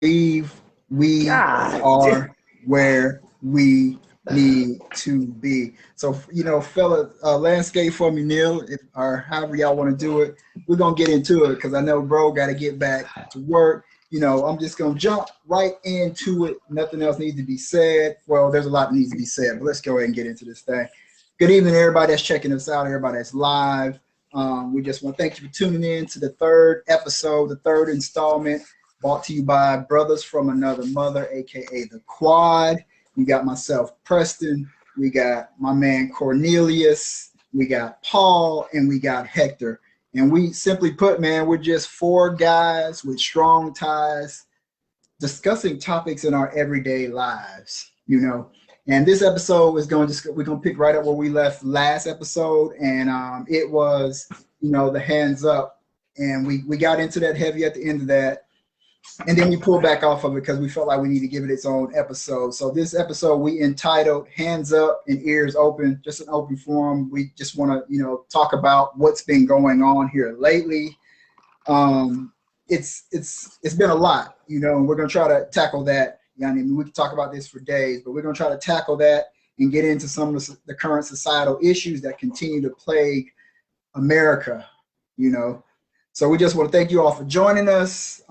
believe we God. are where we need to be. So, fella, landscape for me, Neil, if or however y'all want to do it. We're gonna get into it because I know bro got to get back to work. I'm just gonna jump right into it. Nothing else needs to be said. Well, there's a lot that needs to be said, but let's go ahead and get into this thing. Good evening, everybody that's checking us out, everybody that's live. We just want to thank you for tuning in to the third episode, the third installment, brought to you by Brothers from Another Mother, aka the Quad. We got myself, Preston. We got my man Cornelius. We got Paul, and we got Hector. And we simply put, man, we're just four guys with strong ties discussing topics in our everyday lives. And this episode is going to we're going to pick right up where we left last episode, and it was the hands up, and we got into that heavy at the end of that, and then we pulled back off of it because we felt like we need to give it its own episode. So this episode we entitled "Hands Up and Ears Open," just an open forum. We just want to talk about what's been going on here lately. Um, it's been a lot, and we're gonna try to tackle that. I mean, we can talk about this for days, but we're gonna try to tackle that and get into some of the current societal issues that continue to plague America. You know, so we just want to thank you all for joining us.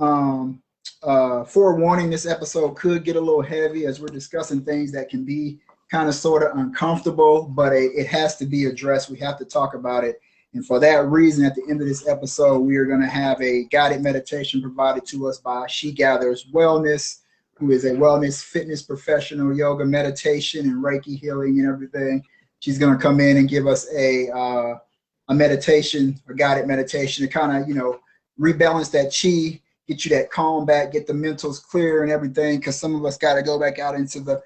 Forewarning, this episode could get a little heavy as we're discussing things that can be kind of sort of uncomfortable, but it has to be addressed. We have to talk about it. And for that reason, at the end of this episode, we are going to have a guided meditation provided to us by She Gathers Wellness, who is a wellness fitness professional, yoga, meditation, and Reiki healing and everything. She's going to come in and give us a meditation, a guided meditation to kind of, rebalance that chi, get you that calm back, get the mentals clear and everything. Because some of us got to go back out into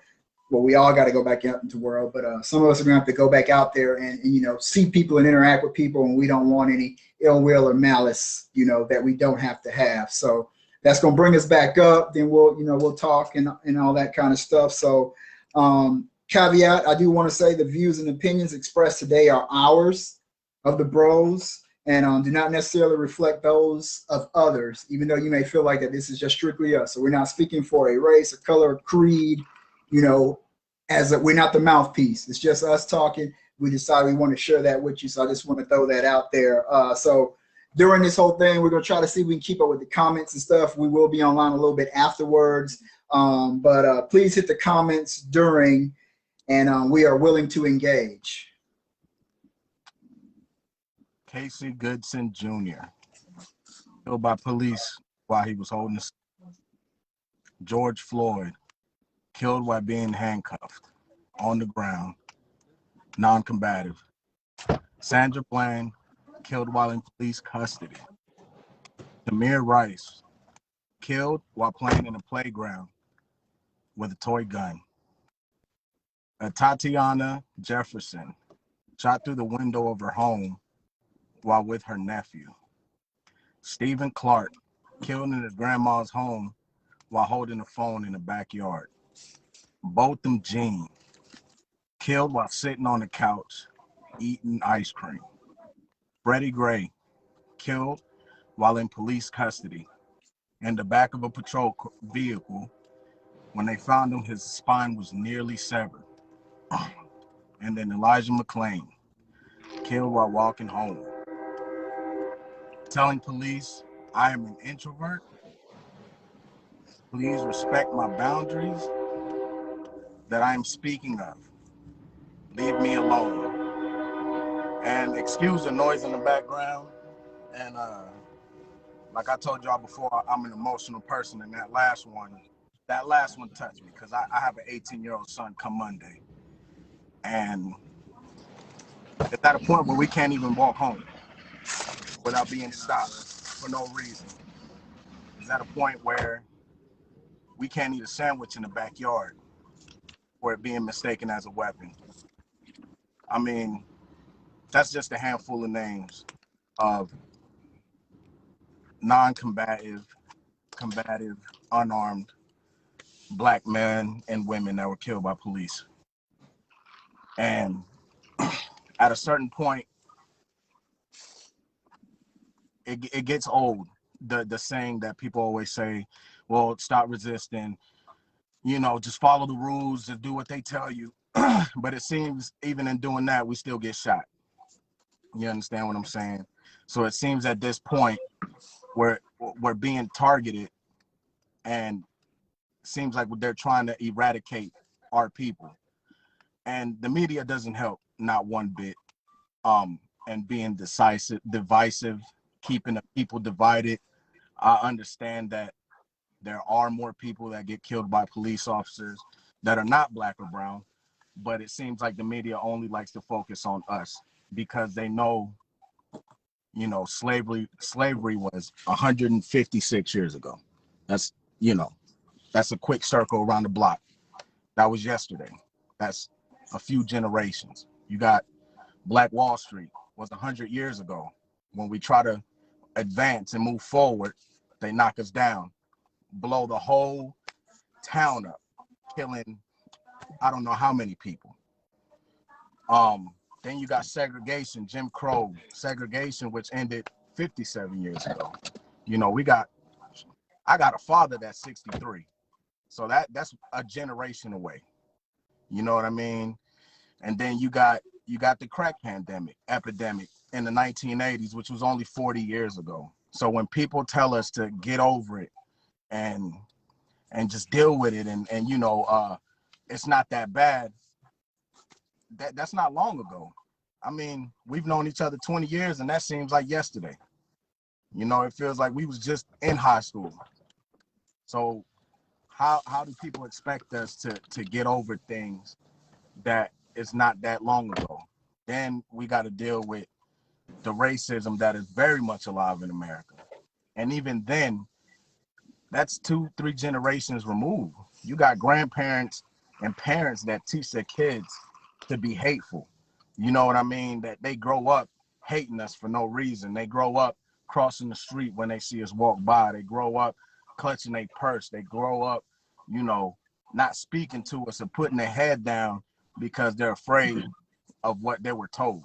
we all got to go back out into the world, but some of us are going to have to go back out there and see people and interact with people, and we don't want any ill will or malice, that we don't have to have. So that's going to bring us back up. Then we'll talk and all that kind of stuff. So caveat, I do want to say the views and opinions expressed today are ours, of the bros, and do not necessarily reflect those of others, even though you may feel like that this is just strictly us. So we're not speaking for a race, a color, a creed, we're not the mouthpiece. It's just us talking. We decided we want to share that with you. So I just want to throw that out there. So during this whole thing, we're going to try to see if we can keep up with the comments and stuff. We will be online a little bit afterwards. But please hit the comments during, and we are willing to engage. Casey Goodson Jr. killed by police while he was holding the. George Floyd killed while being handcuffed on the ground, non-combative. Sandra Bland killed while in police custody. Tamir Rice killed while playing in a playground with a toy gun. Tatiana Jefferson shot through the window of her home while with her nephew. Stephen Clark killed in his grandma's home while holding a phone in the backyard. Botham Jean killed while sitting on the couch eating ice cream. Freddie Gray killed while in police custody in the back of a patrol vehicle. When they found him, his spine was nearly severed. And then Elijah McClain killed while walking home. Telling police, I am an introvert. Please respect my boundaries that I am speaking of. Leave me alone. And excuse the noise in the background. And like I told y'all before, I'm an emotional person, and that last one touched me because I have an 18-year-old son come Monday. And it's at a point where we can't even walk home without being stopped for no reason. It's at a point where we can't eat a sandwich in the backyard for it being mistaken as a weapon. I mean, that's just a handful of names of non-combative, combative, unarmed Black men and women that were killed by police. And at a certain point, it gets old. The saying that people always say, well, stop resisting, just follow the rules, just do what they tell you. But it seems even in doing that, we still get shot. You understand what I'm saying? So it seems at this point we're being targeted, and seems like they're trying to eradicate our people. And the media doesn't help, not one bit. And being divisive, keeping the people divided. I understand that there are more people that get killed by police officers that are not black or brown, but it seems like the media only likes to focus on us because they know, slavery was 156 years ago. That's, that's a quick circle around the block. That was yesterday. That's a few generations. You got Black Wall Street was 100 years ago. When we try to advance and move forward, they knock us down, blow the whole town up, killing I don't know how many people. Then you got segregation, Jim Crow segregation, which ended 57 years ago. I got a father that's 63, so that's a generation away. You know what I mean? And then you got the crack epidemic in the 1980s, which was only 40 years ago. So when people tell us to get over it and just deal with it, and it's not that bad, that's not long ago. I mean, we've known each other 20 years, and that seems like yesterday. It feels like we was just in high school. So how do people expect us to get over things that it's not that long ago? Then we got to deal with the racism that is very much alive in America. And even then, that's 2-3 generations removed. You got grandparents and parents that teach their kids to be hateful. You know what I mean? That they grow up hating us for no reason. They grow up crossing the street when they see us walk by. They grow up clutching their purse. They grow up, not speaking to us or putting their head down because they're afraid of what they were told.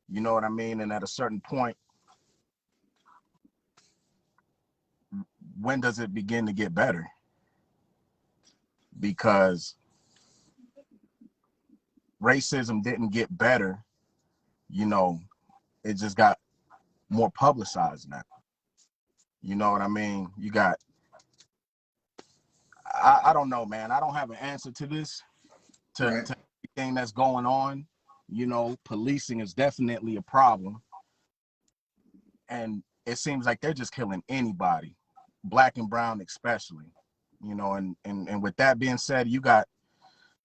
You know what I mean? And at a certain point, when does it begin to get better? Because racism didn't get better, it just got more publicized now. You know what I mean? You got, I don't know, man. I don't have an answer to this, to everything that's going on. Policing is definitely a problem. And it seems like they're just killing anybody, black and brown especially. And with that being said, you got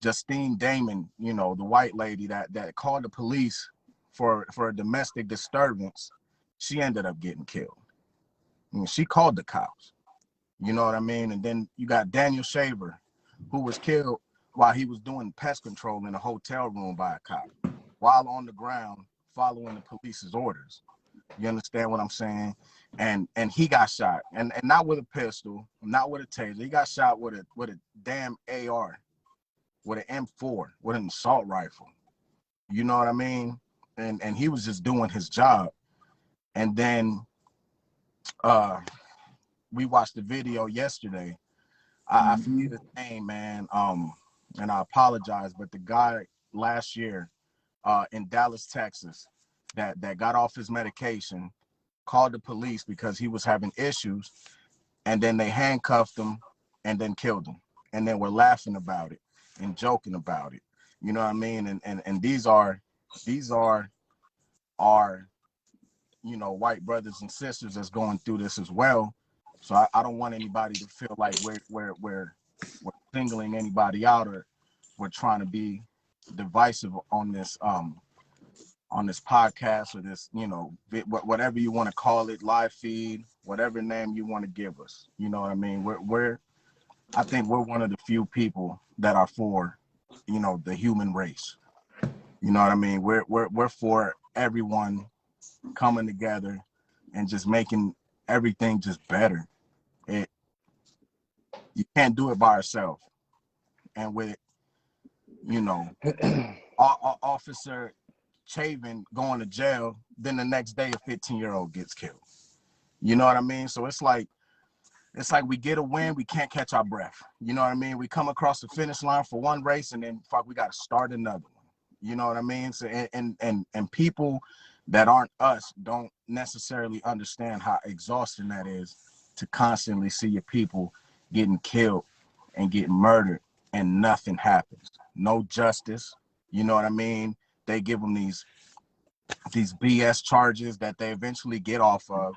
Justine Damon, the white lady that called the police for a domestic disturbance. She ended up getting killed. She called the cops. You know what I mean? And then you got Daniel Shaver, who was killed while he was doing pest control in a hotel room by a cop, while on the ground following the police's orders. You understand what I'm saying? And he got shot, and not with a pistol, not with a taser. He got shot with a damn AR, with an M4, with an assault rifle. You know what I mean? And he was just doing his job. And then we watched the video yesterday. I forget his name, man. And I apologize, but the guy last year in Dallas, Texas, that got off his medication, called the police because he was having issues, and then they handcuffed him and then killed him. And then we're laughing about it and joking about it. You know what I mean? And these are our, white brothers and sisters that's going through this as well. So I don't want anybody to feel like we're singling anybody out, or we're trying to be divisive on this podcast, or this, whatever you want to call it, live feed, whatever name you want to give us. You know what I mean? I think we're one of the few people that are for, the human race. You know what I mean? We're for everyone coming together and just making everything just better. You can't do it by yourself. And with, Officer Chavin going to jail, then the next day a 15-year-old gets killed. You know what I mean? So it's like it's like we get a win, we can't catch our breath. You know what I mean? We come across the finish line for one race, and then fuck, we got to start another one. You know what I mean? So and people that aren't us don't necessarily understand how exhausting that is to constantly see your people getting killed and getting murdered and nothing happens. No justice. You know what I mean? They give them these BS charges that they eventually get off of.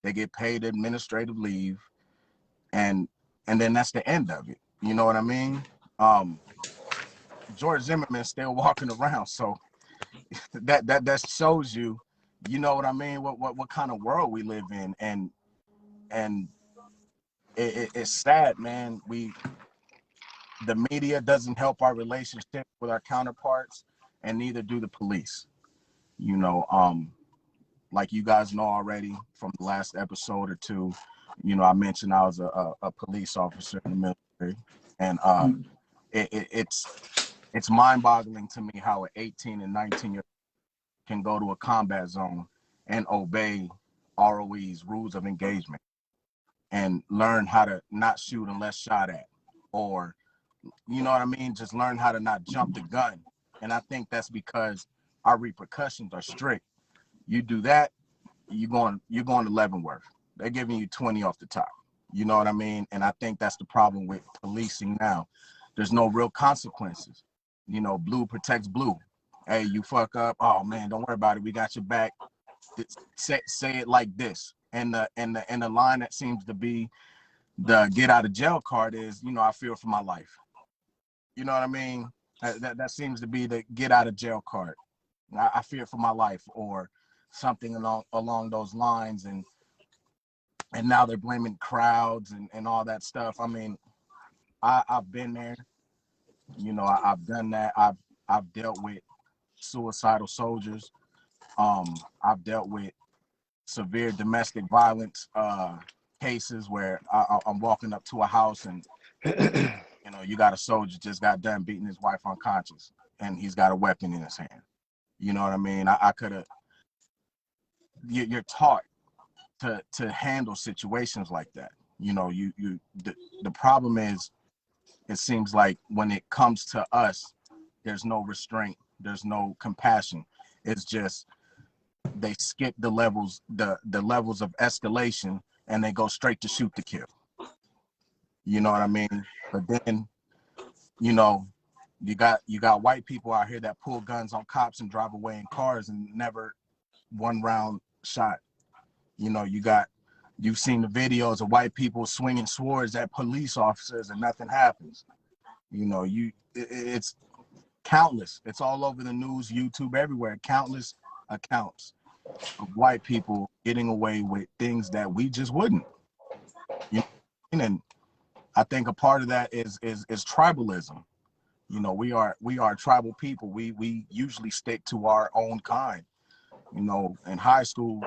They get paid administrative leave, and then that's the end of it. You know what I mean? George Zimmerman's still walking around, so that shows you, you know what I mean, what kind of world we live in, and it's sad, man. The media doesn't help our relationship with our counterparts, and neither do the police. You know, like you guys know already from the last episode or two, you know, I mentioned I was a police officer in the military, and it's mind-boggling to me how an 18 and 19-year can go to a combat zone and obey ROE's rules of engagement and learn how to not shoot unless shot at, or, you know what I mean, just learn how to not jump the gun. And I think that's because our repercussions are strict. You do that, you're going to Leavenworth. They're giving you 20 off the top. You know what I mean? And I think that's the problem with policing now. There's no real consequences. You know, blue protects blue. Hey, you fuck up. Oh man, don't worry about it. We got your back. Say it like this. And the line that seems to be the get out of jail card is, you know, I fear for my life. You know what I mean? That seems to be the get out of jail card. I fear for my life, or something along those lines. And now they're blaming crowds and all that stuff. I mean, I've been there. You know, I've done that. I've dealt with suicidal soldiers. I've dealt with severe domestic violence cases where I'm walking up to a house and, you know, you got a soldier just got done beating his wife unconscious and he's got a weapon in his hand. You know what I mean? I could have. You're taught to handle situations like that. You know, the problem is, it seems like when it comes to us, there's no restraint, there's no compassion. It's just they skip the levels, the levels of escalation, and they go straight to shoot to kill. You know what I mean? But then, you know, you got white people out here that pull guns on cops and drive away in cars and never one round shot. You know, you've seen the videos of white people swinging swords at police officers and nothing happens. You know, it's countless. It's all over the news, YouTube, everywhere. Countless accounts of white people getting away with things that we just wouldn't. You know, and I think a part of that is tribalism. You know, we are tribal people. We usually stick to our own kind. You know, in high school,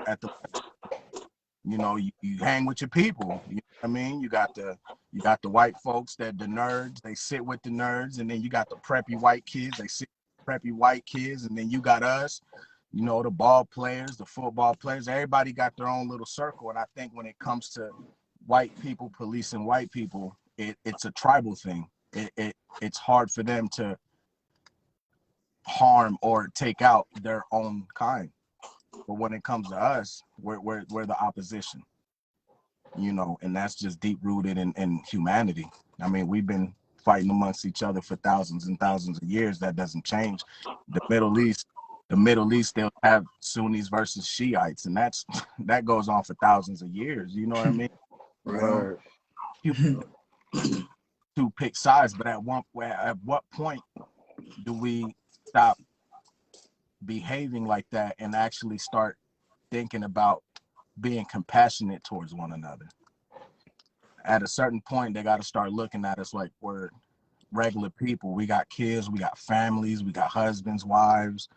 you know, you hang with your people. You know what I mean? You got the white folks that the nerds, they sit with the nerds, and then you got the preppy white kids, they sit with preppy white kids, and then you got us, you know, the ball players, the football players. Everybody got their own little circle. And I think when it comes to white people policing white people, it's a tribal thing. It's hard for them to harm or take out their own kind. But when it comes to us, we're the opposition, you know, and that's just deep rooted in humanity. I mean, we've been fighting amongst each other for thousands and thousands of years. That doesn't change. The Middle East, they'll have Sunnis versus Shiites, and that goes on for thousands of years. You know what I mean? Right. To pick sides, but at what point do we stop behaving like that and actually start thinking about being compassionate towards one another? At a certain point, they got to start looking at us like we're regular people. We got kids, we got families, we got husbands, wives,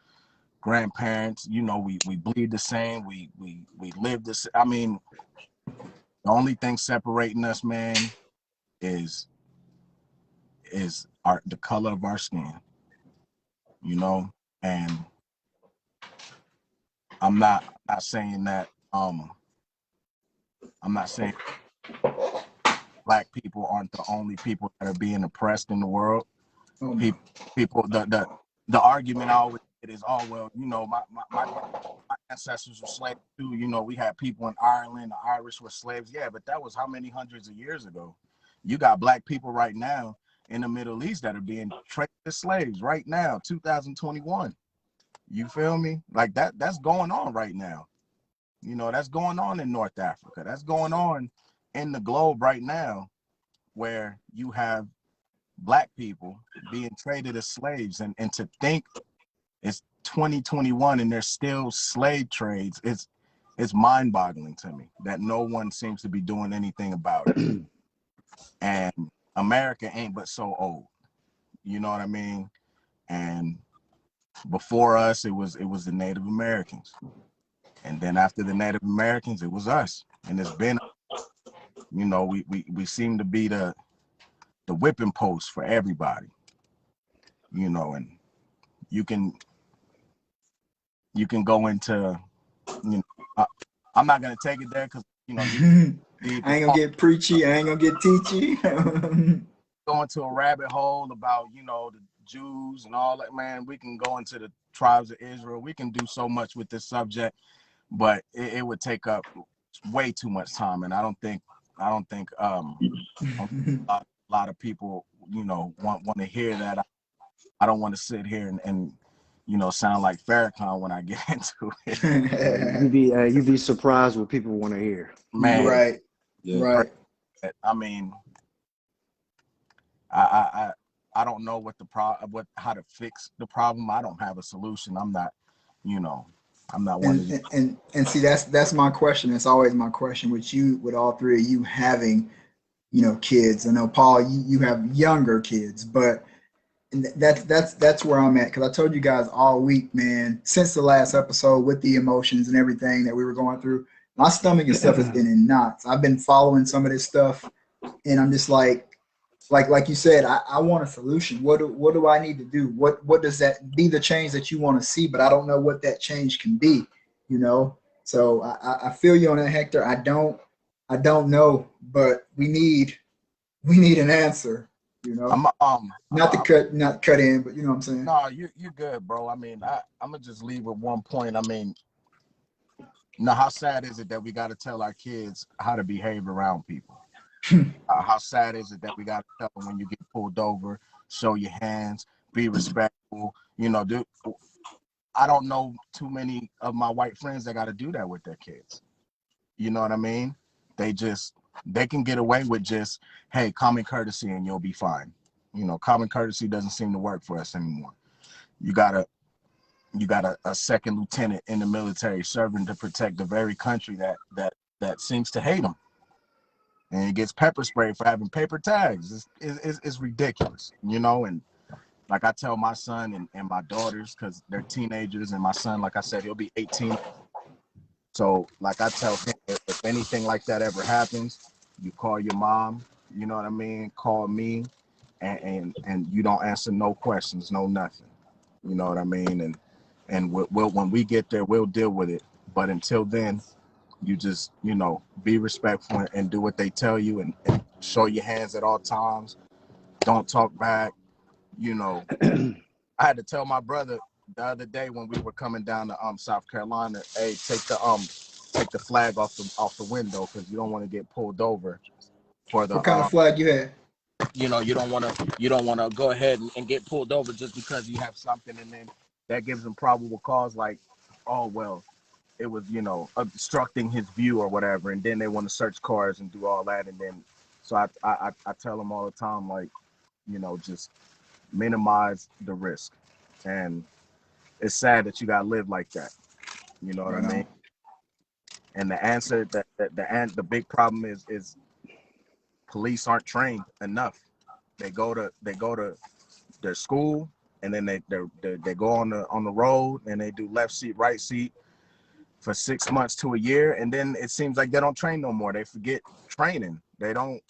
grandparents. You know, we bleed the same. We live this. I mean, the only thing separating us, man, is the color of our skin. You know, and I'm not saying that. I'm not saying Black people aren't the only people that are being oppressed in the world. Oh, no. People, the argument I always get is, oh well, my ancestors were slaves too. We had people in Ireland, the Irish were slaves. Yeah, but that was how many hundreds of years ago? You got Black people right now in the Middle East that are being traded as slaves right now, 2021. You feel me? Like that's going on right now. That's going on in North Africa. That's going on in the globe right now, where you have Black people being traded as slaves. And to think it's 2021 and there's still slave trades, it's mind-boggling to me that no one seems to be doing anything about it. And America ain't but so old. You know what I mean? And before us, it was the Native Americans. And then after the Native Americans, it was us. And it's been, we seem to be the whipping post for everybody, and you can go into, I'm not going to take it there because, I ain't gonna get preachy. I ain't gonna get teachy. Go into a rabbit hole about, the Jews and all that, man. We can go into the tribes of Israel. We can do so much with this subject, but it would take up way too much time. And I don't think a lot of people, want to hear that. I don't want to sit here and sound like Farrakhan when I get into it. You'd be surprised what people want to hear. Man, right. Yeah. Right. I mean, I don't know how to fix the problem. I don't have a solution. I'm not one. And see, that's my question. It's always my question with all three of you having, kids. I know, Paul, you have younger kids, but that's where I'm at. Because I told you guys all week, man, since the last episode with the emotions and everything that we were going through, my stomach and stuff has been in knots. I've been following some of this stuff, and I'm just like you said, I want a solution. What do I need to do? What does that be the change that you want to see? But I don't know what that change can be, So I feel you on that, Hector. I don't know, but we need an answer, not to cut in, but you know what I'm saying? No, you're good, bro. I mean, I'm gonna just leave with one point. I mean, how sad is it that we got to tell our kids how to behave around people? How sad is it that we got to tell them when you get pulled over, show your hands, be respectful, I don't know too many of my white friends that got to do that with their kids. You know what I mean? They can get away with just, hey, common courtesy and you'll be fine. Common courtesy doesn't seem to work for us anymore. You got a second lieutenant in the military serving to protect the very country that seems to hate them. And he gets pepper sprayed for having paper tags. It's ridiculous, And like I tell my son and my daughters, because they're teenagers, and my son, like I said, he'll be 18. So like I tell him, if anything like that ever happens, you call your mom, you know what I mean? Call me, and you don't answer no questions, no nothing. You know what I mean? And we'll when we get there, we'll deal with it. But until then, you just, be respectful and do what they tell you, and show your hands at all times. Don't talk back. I had to tell my brother the other day when we were coming down to South Carolina, hey, take the flag off the window, because you don't want to get pulled over for the. What kind of flag you had? You don't want to go ahead and get pulled over just because you have something, and then that gives them probable cause, like, oh well, it was, obstructing his view or whatever, and then they want to search cars and do all that. And then so I tell them all the time, like, just minimize the risk. And it's sad that you gotta live like that, you know what I mean? And the answer, the big problem is police aren't trained enough. They go to their school, and then they go on the road, and they do left seat, right seat for 6 months to a year, and then it seems like they don't train no more. They forget training. They don't,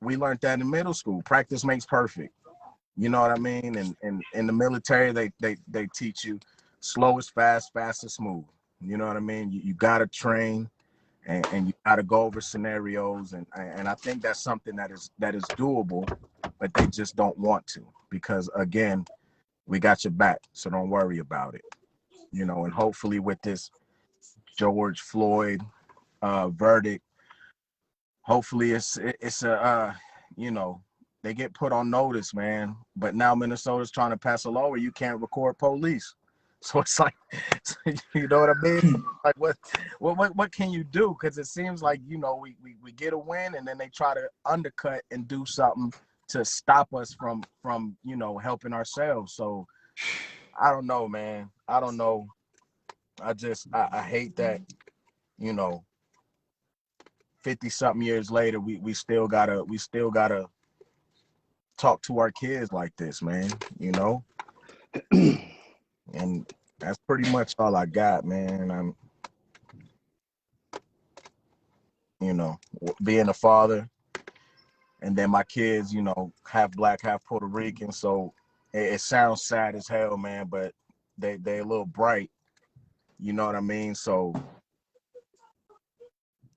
we learned that in middle school. Practice makes perfect. You know what I mean? And in the military, they teach you slow is fast, fast is smooth. You know what I mean? You gotta train, and you got to go over scenarios, and I think that's something that is doable, but they just don't want to, because again, we got your back, so don't worry about it, you know. And hopefully with this George Floyd verdict, hopefully it's a you know, they get put on notice, man. But now Minnesota's trying to pass a law where you can't record police. So it's like, you know what I mean? Like what can you do? Because it seems like, you know, we get a win and then they try to undercut and do something to stop us from you know, helping ourselves. So I don't know, man. I don't know. I hate that, you know, 50 something years later, we still gotta talk to our kids like this, man, you know. And that's pretty much all I got, man. I'm, you know, being a father, and then my kids, you know, half black, half Puerto Rican. So it sounds sad as hell, man, but they a little bright, you know what I mean? So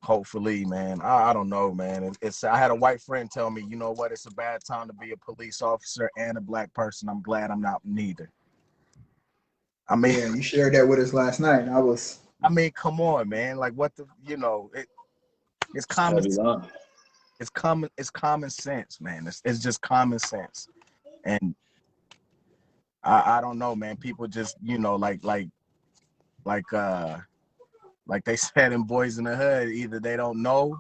hopefully, man, I don't know, man. It's I had a white friend tell me, you know what, it's a bad time to be a police officer and a black person. I'm glad I'm not neither. I mean, Yeah, you shared that with us last night, and I mean, come on, man. Like, what the, you know, it's common. It's common sense, man. It's just common sense. And I don't know, man. People just, you know, like they said in Boys in the Hood, either they don't know,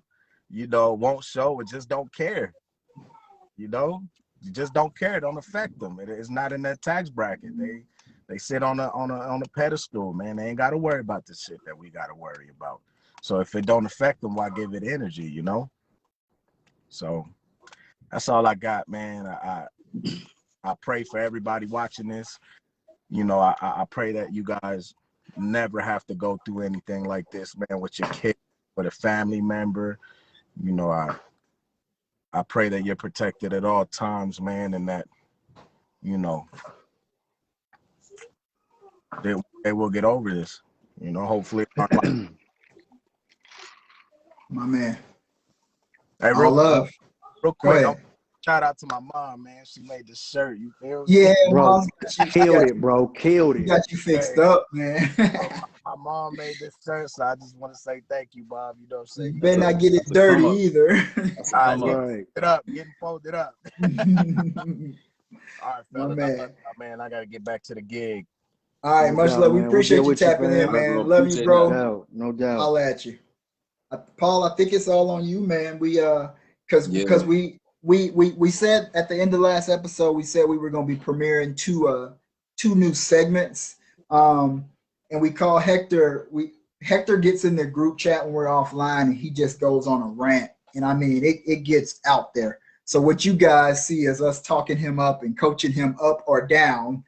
you know, won't show, or just don't care. You know, you just don't care. It don't affect them. It's not in their tax bracket. They sit on a pedestal, man. They ain't got to worry about the shit that we got to worry about. So if it don't affect them, why give it energy, you know? So that's all I got, man. I pray for everybody watching this. You know, I pray that you guys never have to go through anything like this, man, with your kid, with a family member. You know, I pray that you're protected at all times, man, and that, you know, they will get over this. You know, hopefully. my man. Hey, All love. real Go quick, ahead. shout out to my mom, man. She made this shirt. You feel me? Yeah, Bro, Mom's killed it, bro. Killed She it. got you fixed up, man. My mom made this shirt, so I just want to say thank you, Bob. You know what I'm saying? You better not get it dirty either. Getting folded up. All right, My fellas. man. Man, I got to get back to the gig. All right, No much doubt, love. We man. appreciate We'll you get with you, tapping in, fam. man. bro. Love you, Appreciate bro. No doubt. No doubt. Holla at you. Paul, I think it's all on you, man. We because Yeah. we said at the end of the last episode, we said we were gonna be premiering two new segments. And we call Hector, Hector gets in the group chat when we're offline and he just goes on a rant. And I mean it gets out there. So what you guys see is us talking him up and coaching him up or down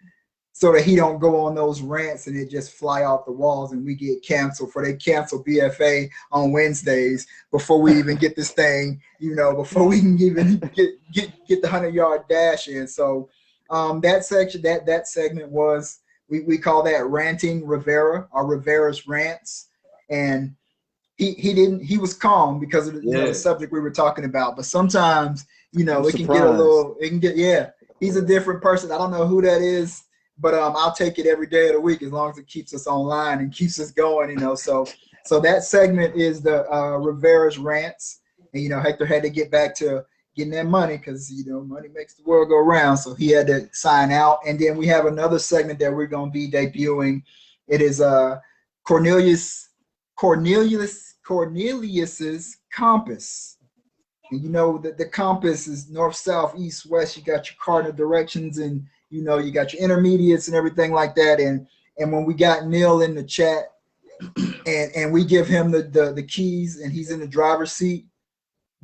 so that he don't go on those rants and it just fly off the walls and we get canceled. For they cancel BFA on Wednesdays before we even get this thing, you know, before we can even get the 100-yard dash in. So that section, that segment was, we call that ranting Rivera, or Rivera's rants. And he was calm because of you know, the subject we were talking about. But sometimes, you know, it can get he's a different person. I don't know who that is, but I'll take it every day of the week as long as it keeps us online and keeps us going, you know. So that segment is the Rivera's rants. And, you know, Hector had to get back to getting that money because, you know, money makes the world go round. So he had to sign out. And then we have another segment that we're going to be debuting. It is Cornelius's compass. And, you know, the compass is north, south, east, west. You got your cardinal directions, and, you know, you got your intermediates and everything like that. And when we got Neil in the chat and we give him the keys and he's in the driver's seat,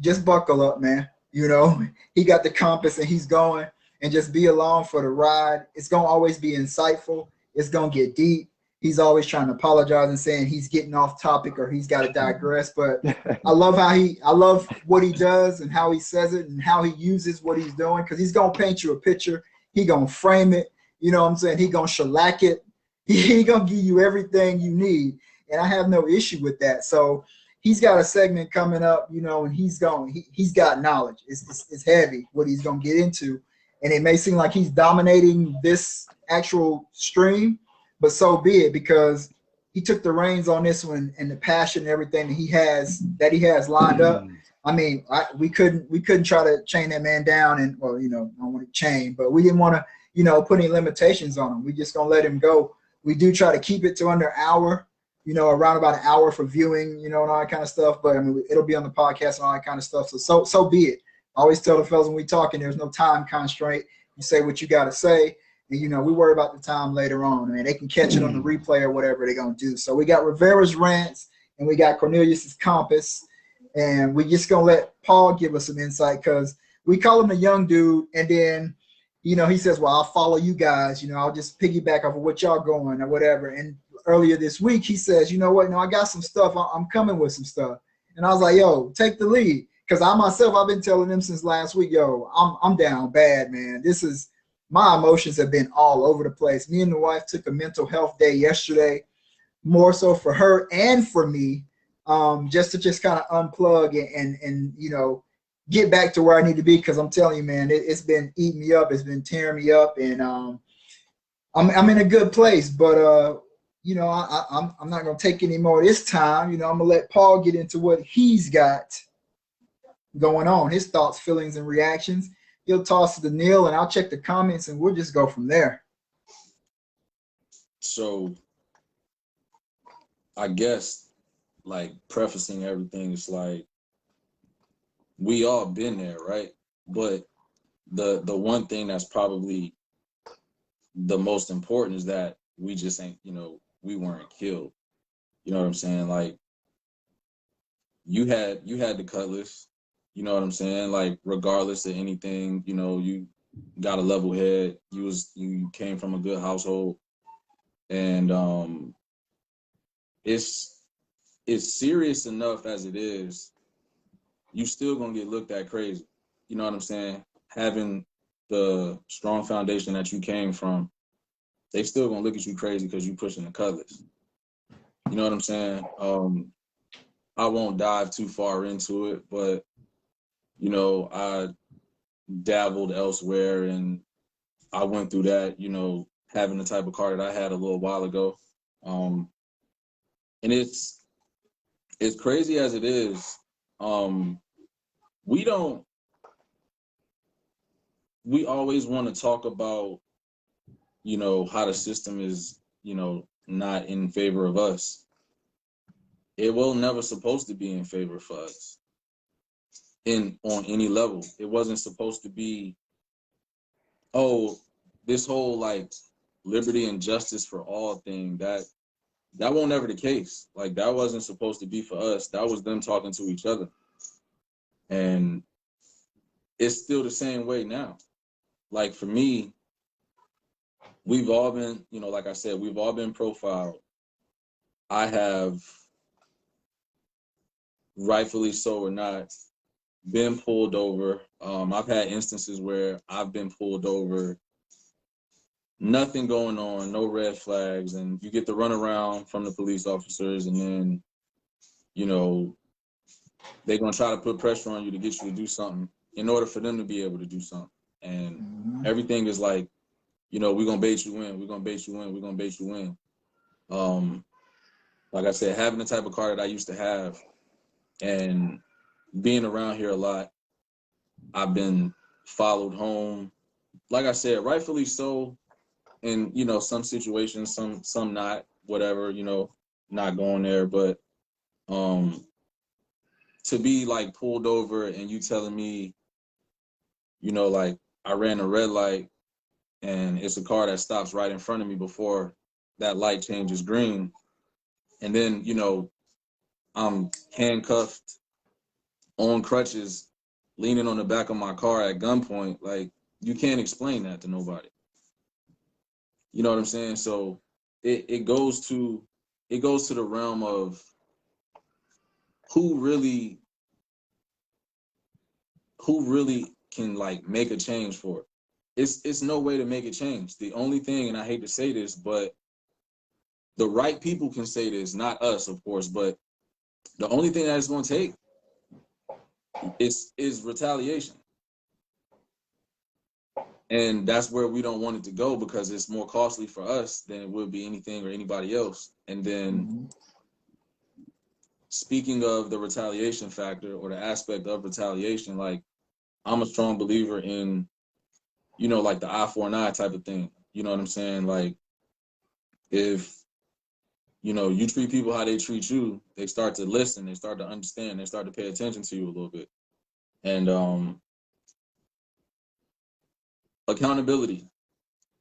just buckle up, man. You know, he got the compass and he's going, and just be along for the ride. It's going to always be insightful. It's going to get deep. He's always trying to apologize and saying he's getting off topic or he's got to digress. But I love what he does and how he says it and how he uses what he's doing, because he's going to paint you a picture. He going to frame it. You know what I'm saying? He going to shellac it. He going to give you everything you need. And I have no issue with that. So he's got a segment coming up, you know, and he's got knowledge. It's heavy what he's gonna get into, and it may seem like he's dominating this actual stream, but so be it, because he took the reins on this one, and the passion and everything that he has lined up. I mean, we couldn't try to chain that man down, and well, you know, I don't want to chain, but we didn't want to, you know, put any limitations on him. We just gonna let him go. We do try to keep it to under an hour, you know, around about an hour for viewing, you know, and all that kind of stuff. But I mean, it'll be on the podcast and all that kind of stuff. So be it. I always tell the fellas when we talking, there's no time constraint. You say what you got to say, and you know, we worry about the time later on. Man, they can catch it on the replay or whatever they're gonna do. So we got Rivera's rants and we got Cornelius's compass. And we just gonna let Paul give us some insight, because we call him a young dude, and then, you know, he says, well, I'll follow you guys, you know, I'll just piggyback off of what y'all going or whatever. And earlier this week he says, you know what, no, I got some stuff, I'm coming with some stuff. And I was like, yo, take the lead, because I myself, I've been telling them since last week, yo, I'm down bad, man. My emotions have been all over the place. Me and the wife took a mental health day yesterday, more so for her and for me, just to kind of unplug and you know, get back to where I need to be, because I'm telling you, man, it's been eating me up, it's been tearing me up, and I'm in a good place, but you know, I'm not gonna take any more this time. You know, I'm gonna let Paul get into what he's got going on, his thoughts, feelings, and reactions. He'll toss it to Neil, and I'll check the comments, and we'll just go from there. So I guess, like, prefacing everything, it's like we all been there, right? But the one thing that's probably the most important is that we just ain't, you know, we weren't killed. You know what I'm saying? Like, you had the cutlass, you know what I'm saying? Like, regardless of anything, you know, you got a level head, you came from a good household, and it's serious enough as it is, you still gonna get looked at crazy. You know what I'm saying? Having the strong foundation that you came from, they still gonna look at you crazy because you pushing the cutlass. You know what I'm saying? I won't dive too far into it, but you know, I dabbled elsewhere, and I went through that, you know, having the type of car that I had a little while ago. And it's crazy as it is. We always want to talk about, you know, how the system is, you know, not in favor of us. It will never supposed to be in favor for us on any level. It wasn't supposed to be, oh, this whole like liberty and justice for all thing, that won't ever the case. Like, that wasn't supposed to be for us. That was them talking to each other. And it's still the same way now. Like, for me, we've all been, you know, like I said, we've all been profiled. I have, rightfully so or not, been pulled over. I've had instances where I've been pulled over, nothing going on, no red flags, and you get the runaround from the police officers, and then, you know, they're gonna try to put pressure on you to get you to do something in order for them to be able to do something. And everything is like, you know, we're gonna bait you in, we're gonna bait you in, we're gonna bait you in. Like I said, having the type of car that I used to have and being around here a lot, I've been followed home. Like I said, rightfully so. In, you know, some situations, some not, whatever, you know, not going there. But to be like pulled over and you telling me, you know, like, I ran a red light and it's a car that stops right in front of me before that light changes green, and then, you know, I'm handcuffed on crutches, leaning on the back of my car at gunpoint. Like, you can't explain that to nobody. You know what I'm saying? So it goes to the realm of who really can like make a change for it. It's no way to make a change. The only thing, and I hate to say this, but the right people can say this, not us, of course, but The only thing that it's going to take is retaliation. And that's where we don't want it to go, because it's more costly for us than it would be anything or anybody else. And then speaking of the retaliation factor or the aspect of retaliation, like, I'm a strong believer in, you know, like the eye for an eye type of thing. You know what I'm saying? Like, if, you know, you treat people how they treat you, they start to listen, they start to understand, they start to pay attention to you a little bit. And accountability,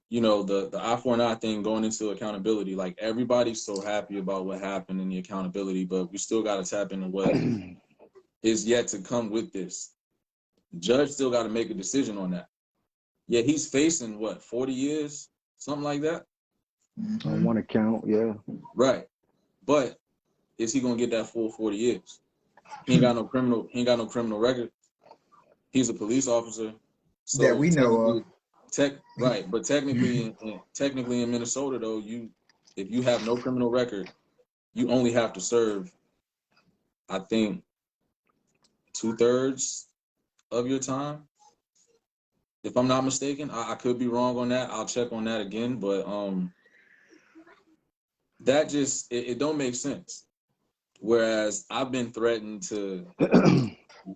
you know, the eye for an eye thing, going into accountability, like, everybody's so happy about what happened in the accountability, but we still got to tap into what is yet to come with this. Judge still got to make a decision on that. Yeah, he's facing what, 40 years, something like that. On one account, yeah. Right. But is he gonna get that full 40 years? He ain't got no criminal record. He's a police officer. So that we know of. Right, but technically in Minnesota though, if you have no criminal record, you only have to serve, I think, 2/3 of your time, if I'm not mistaken. I could be wrong on that. I'll check on that again, but that just it don't make sense. Whereas I've been threatened to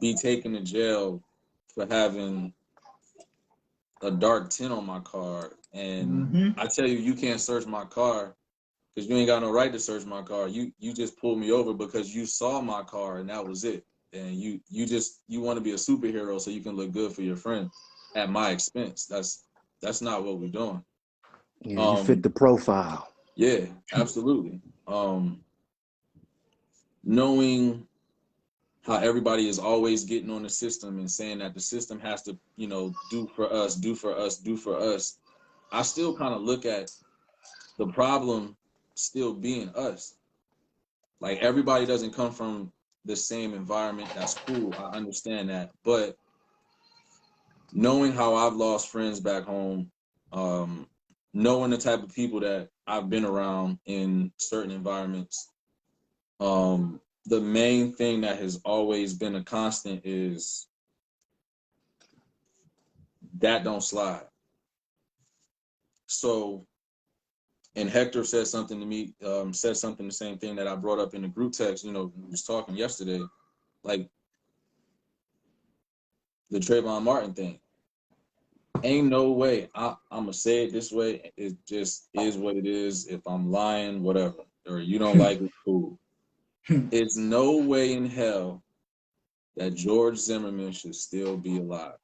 be taken to jail for having a dark tint on my car, and I tell you, you can't search my car because you ain't got no right to search my car. You just pulled me over because you saw my car and that was it. And you want to be a superhero so you can look good for your friend at my expense. That's not what we're doing. Yeah, you fit the profile. Yeah, absolutely. Knowing how everybody is always getting on the system and saying that the system has to, you know, do for us, do for us, do for us. I still kind of look at the problem still being us. Like, everybody doesn't come from the same environment. That's cool. I understand that. But knowing how I've lost friends back home, knowing the type of people that I've been around in certain environments, the main thing that has always been a constant is that don't slide. So, and Hector said something to me, the same thing that I brought up in the group text, you know, we was talking yesterday, like the Trayvon Martin thing. Ain't no way, I'm going to say it this way, it just is what it is. If I'm lying, whatever, or you don't like it, cool. It's no way in hell that George Zimmerman should still be alive.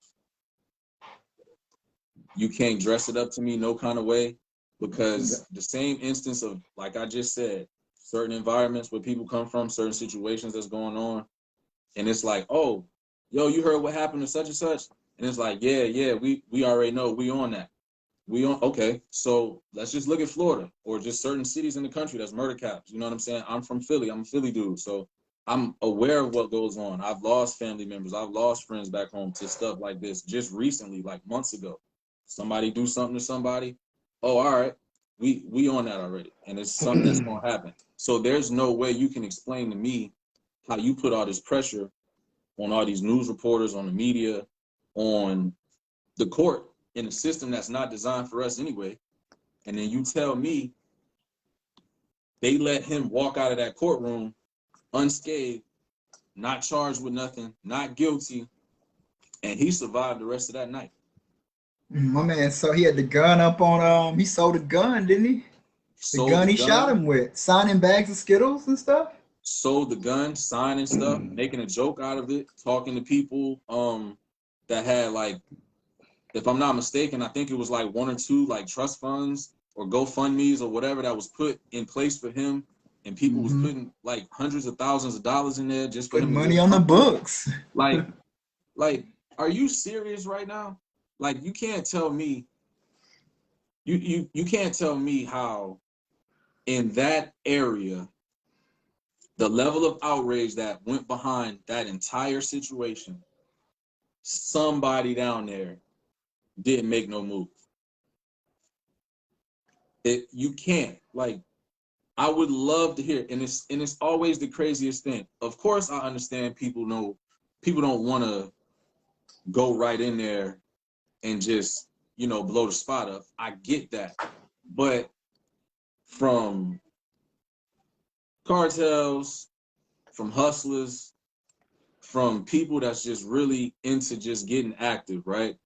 You can't dress it up to me no kind of way, because the same instance of, like I just said, certain environments where people come from, certain situations that's going on, and it's like, oh, yo, you heard what happened to such and such? And it's like, yeah, we already know, we on that. Okay, so let's just look at Florida or just certain cities in the country that's murder caps. You know what I'm saying? I'm from Philly. I'm a Philly dude. So I'm aware of what goes on. I've lost family members. I've lost friends back home to stuff like this just recently, like months ago. Somebody do something to somebody. Oh, all right. We on that already. And it's something that's going to happen. So there's no way you can explain to me how you put all this pressure on all these news reporters, on the media, on the court, in a system that's not designed for us anyway. And then you tell me they let him walk out of that courtroom unscathed, not charged with nothing, not guilty, and he survived the rest of that night. My man, so he had the gun up on, he sold a gun, didn't he? The gun he shot him with, signing bags of Skittles and stuff. Sold the gun, signing stuff, making a joke out of it, talking to people that had, like, if I'm not mistaken, I think it was like 1 or 2 like trust funds or GoFundMe's or whatever that was put in place for him, and people was putting like hundreds of thousands of dollars in there just for him. Money on the books. Like, are you serious right now? Like, you can't tell me. You can't tell me how in that area the level of outrage that went behind that entire situation, somebody down there didn't make no move. You can't, like, I would love to hear, and it's always the craziest thing. Of course, I understand people don't want to go right in there and just, you know, blow the spot up. I get that. But from cartels, from hustlers, from people that's just really into just getting active, right?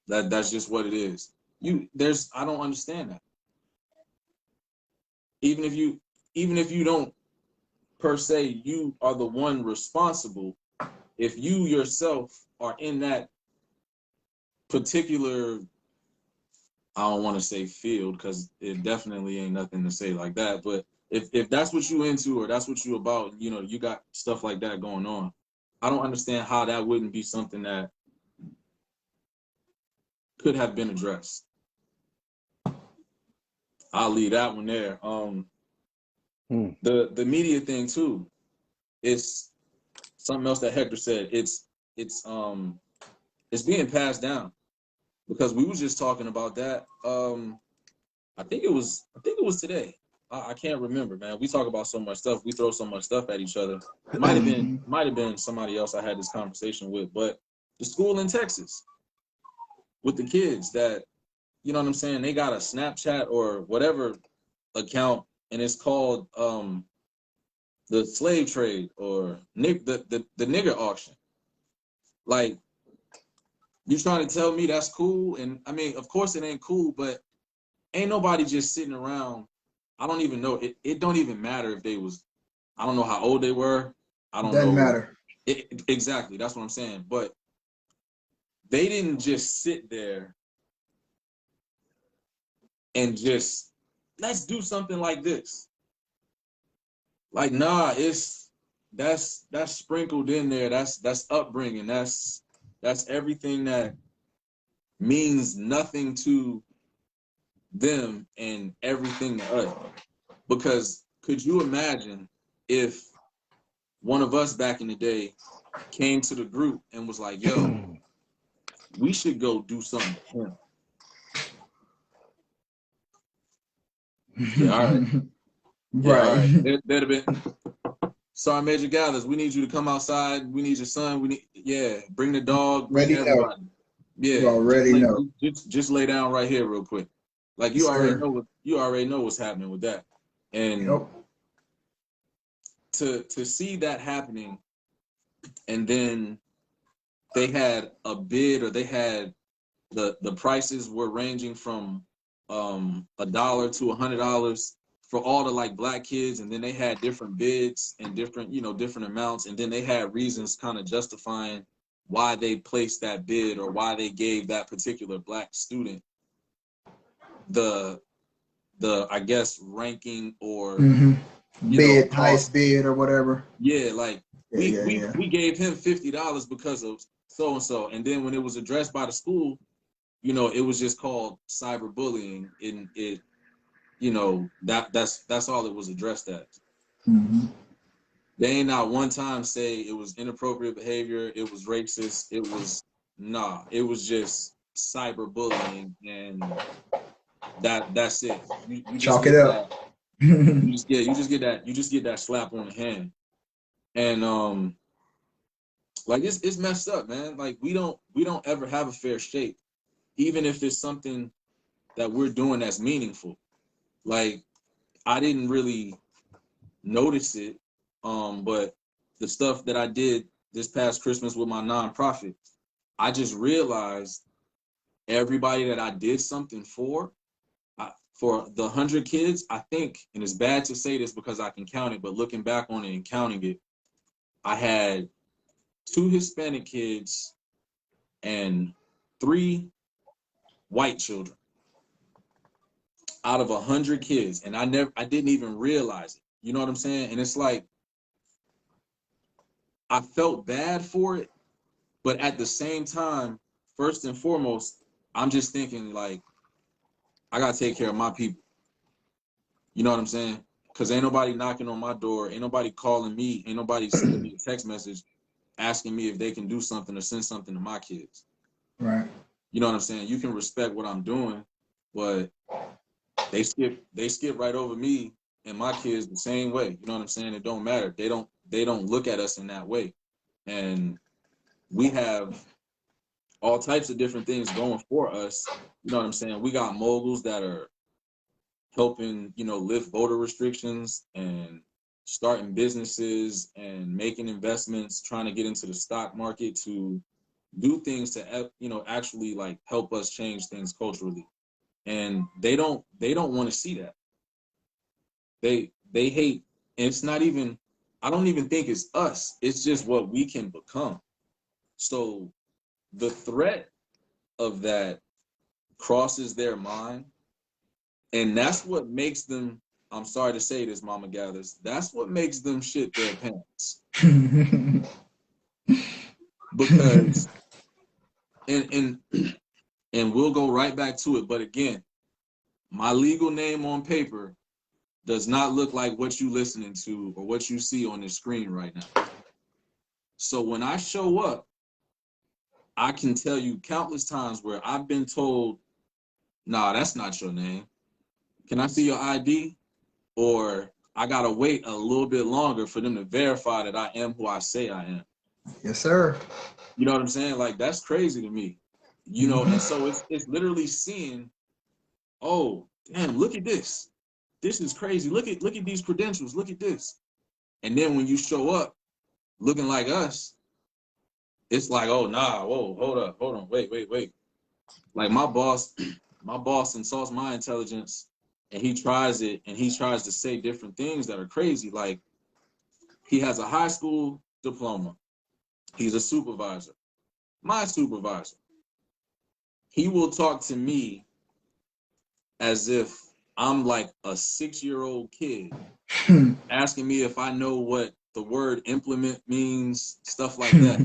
That's just what it is. I don't understand that. Even if you don't per se, you are the one responsible. If you yourself are in that particular, I don't want to say field, because it definitely ain't nothing to say like that, but if that's what you into or that's what you about, you know, you got stuff like that going on, I don't understand how that wouldn't be something that could have been addressed. I'll leave that one there. The media thing too, it's something else that Hector said. It's being passed down, because we was just talking about that. I think it was today. I can't remember, man. We talk about so much stuff. We throw so much stuff at each other. It might have been somebody else I had this conversation with, but the school in Texas with the kids that, you know what I'm saying, they got a Snapchat or whatever account, and it's called the slave trade or the nigger auction. Like, you trying to tell me that's cool? And I mean, of course it ain't cool, but ain't nobody just sitting around. I don't even know. It don't even matter if they was, I don't know how old they were. I don't know. Doesn't matter. Exactly. That's what I'm saying. But they didn't just sit there and just, let's do something like this. Like, nah, that's sprinkled in there. That's upbringing. That's everything that means nothing to them and everything to us. Because could you imagine if one of us back in the day came to the group and was like, yo, we should go do something with him. Yeah, all right. Yeah, Right. all right. That'd have been, sorry, Major Gathers, we need you to come outside. We need your son. Bring the dog, bring everybody. Yeah, You already know. Just lay down right here real quick. Like, you already know what's happening with that. And to see that happening, and then they had a bid, or they had the prices were ranging from $1 to $100 for all the like black kids, and then they had different bids and different amounts, and then they had reasons kind of justifying why they placed that bid or why they gave that particular black student the I guess ranking or bid, highest bid or whatever. Yeah, like we gave him $50 because of so and so, and then when it was addressed by the school, you know, it was just called cyberbullying, and it, you know, that's all it was addressed as. They ain't not one time say it was inappropriate behavior, it was racist, it was it was just cyberbullying, and that's it. You just chalk it up. You just get that slap on the hand, and like it's messed up, man. Like we don't ever have a fair shake, even if it's something that we're doing that's meaningful. Like, I didn't really notice it, but the stuff that I did this past Christmas with my nonprofit, I just realized everybody that I did something for the 100 kids, I think, and it's bad to say this because I can count it, but looking back on it and counting it, I had 2 Hispanic kids and 3 white children out of 100 kids, and I didn't even realize it. You know what I'm saying? And it's like, I felt bad for it, but at the same time, first and foremost, I'm just thinking like, I gotta take care of my people. You know what I'm saying? Because ain't nobody knocking on my door, ain't nobody calling me, ain't nobody sending me a text message asking me if they can do something or send something to my kids. Right. You know what I'm saying? You can respect what I'm doing, but they skip right over me and my kids the same way. You know what I'm saying? It don't matter. They don't look at us in that way. And we have all types of different things going for us. You know what I'm saying? We got moguls that are helping, lift voter restrictions and starting businesses and making investments, trying to get into the stock market to do things to, actually like help us change things culturally. And they don't want to see that. They hate, and it's not even, I don't even think it's us. It's just what we can become. So the threat of that crosses their mind, and that's what makes them, I'm sorry to say this, Mama Gathers, that's what makes them shit their pants. Because and we'll go right back to it, but again, my legal name on paper does not look like what you listening to or what you see on the screen right now. So when I show up, I can tell you countless times where I've been told, nah, that's not your name. Can I see your ID? Or I gotta wait a little bit longer for them to verify that I am who I say I am. Yes, sir. You know what I'm saying? Like, that's crazy to me. And so it's literally seeing, oh, damn, look at this. This is crazy. Look at these credentials. Look at this. And then when you show up looking like us, it's like, oh, nah, whoa, hold on, wait. Like my boss insults my intelligence, and he tries to say different things that are crazy. Like, he has a high school diploma. He's a supervisor. My supervisor. He will talk to me as if I'm like a 6-year-old kid, asking me if I know what the word implement means, stuff like that.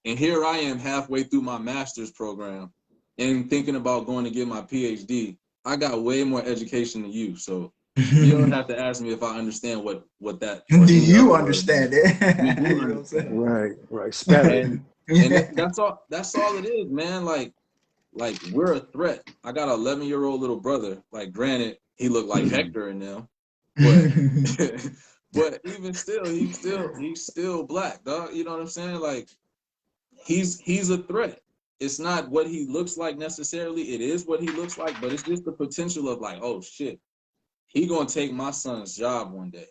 And here I am halfway through my master's program and thinking about going to get my PhD. I got way more education than you, so you don't have to ask me if I understand what that. Do you understand it? You do You know what I'm understand. saying? Right. Spell And that's all it is, man. Like we're a threat. I got an 11-year-old little brother. Like, granted, he looked like Hector in them, but but even still, he's still black, dog. You know what I'm saying? Like, he's a threat. It's not what he looks like necessarily. It is what he looks like, but it's just the potential of like, oh shit, he gonna take my son's job one day,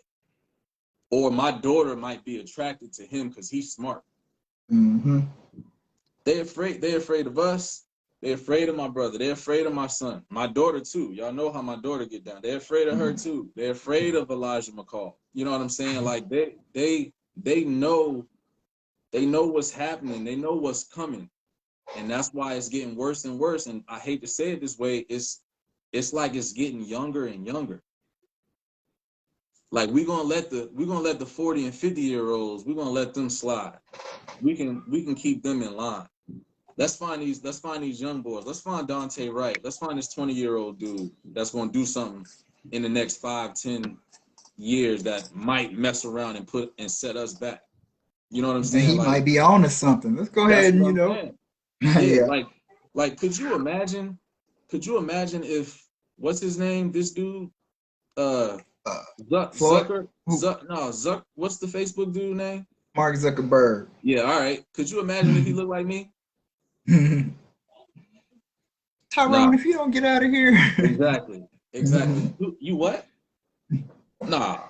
or my daughter might be attracted to him because he's smart. Mm-hmm. They're afraid of us. They're afraid of my brother. They're afraid of my son. My daughter too. Y'all know how my daughter get down. They're afraid of her too. They're afraid of Elijah McCall. You know what I'm saying? Like, they know what's happening. They know what's coming. And that's why it's getting worse and worse. And I hate to say it this way, it's like it's getting younger and younger. Like, we're gonna let the 40 and 50-year-olds, we're gonna let them slide. We can keep them in line. Let's find these young boys. Let's find Dante Wright. Let's find this 20-year-old dude that's gonna do something in the next 5-10 years that might mess around and set us back. You know what I'm saying? And he might be on to something. Let's go That's ahead and, what I'm saying. yeah. Like, could you imagine if, what's his name? This dude, what's the Facebook dude name? Mark Zuckerberg. Yeah, all right. Could you imagine if he looked like me? Tyrone, if you don't get out of here. Exactly. You what? Nah.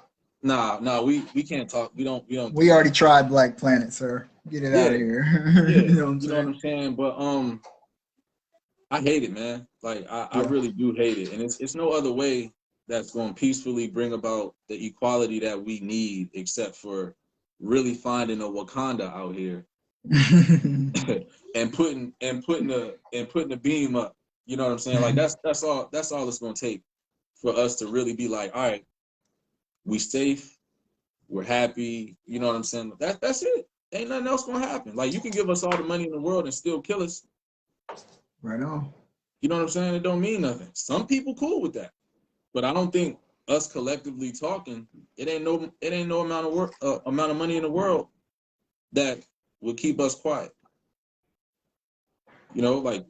We can't talk. We don't. We already tried Black Planet, sir. Get it out of here. Yeah. You know what I'm saying? But I hate it, man. Like, I really do hate it, and it's no other way that's going to peacefully bring about the equality that we need, except for really finding a Wakanda out here and putting the beam up. You know what I'm saying? Like, that's all it's going to take for us to really be like, all right, we safe, we're happy. You know what I'm saying? That's it. Ain't nothing else going to happen. Like, you can give us all the money in the world and still kill us. Right on. You know what I'm saying? It don't mean nothing. Some people cool with that, but I don't think us collectively talking, it ain't no amount of money in the world that will keep us quiet. You know, like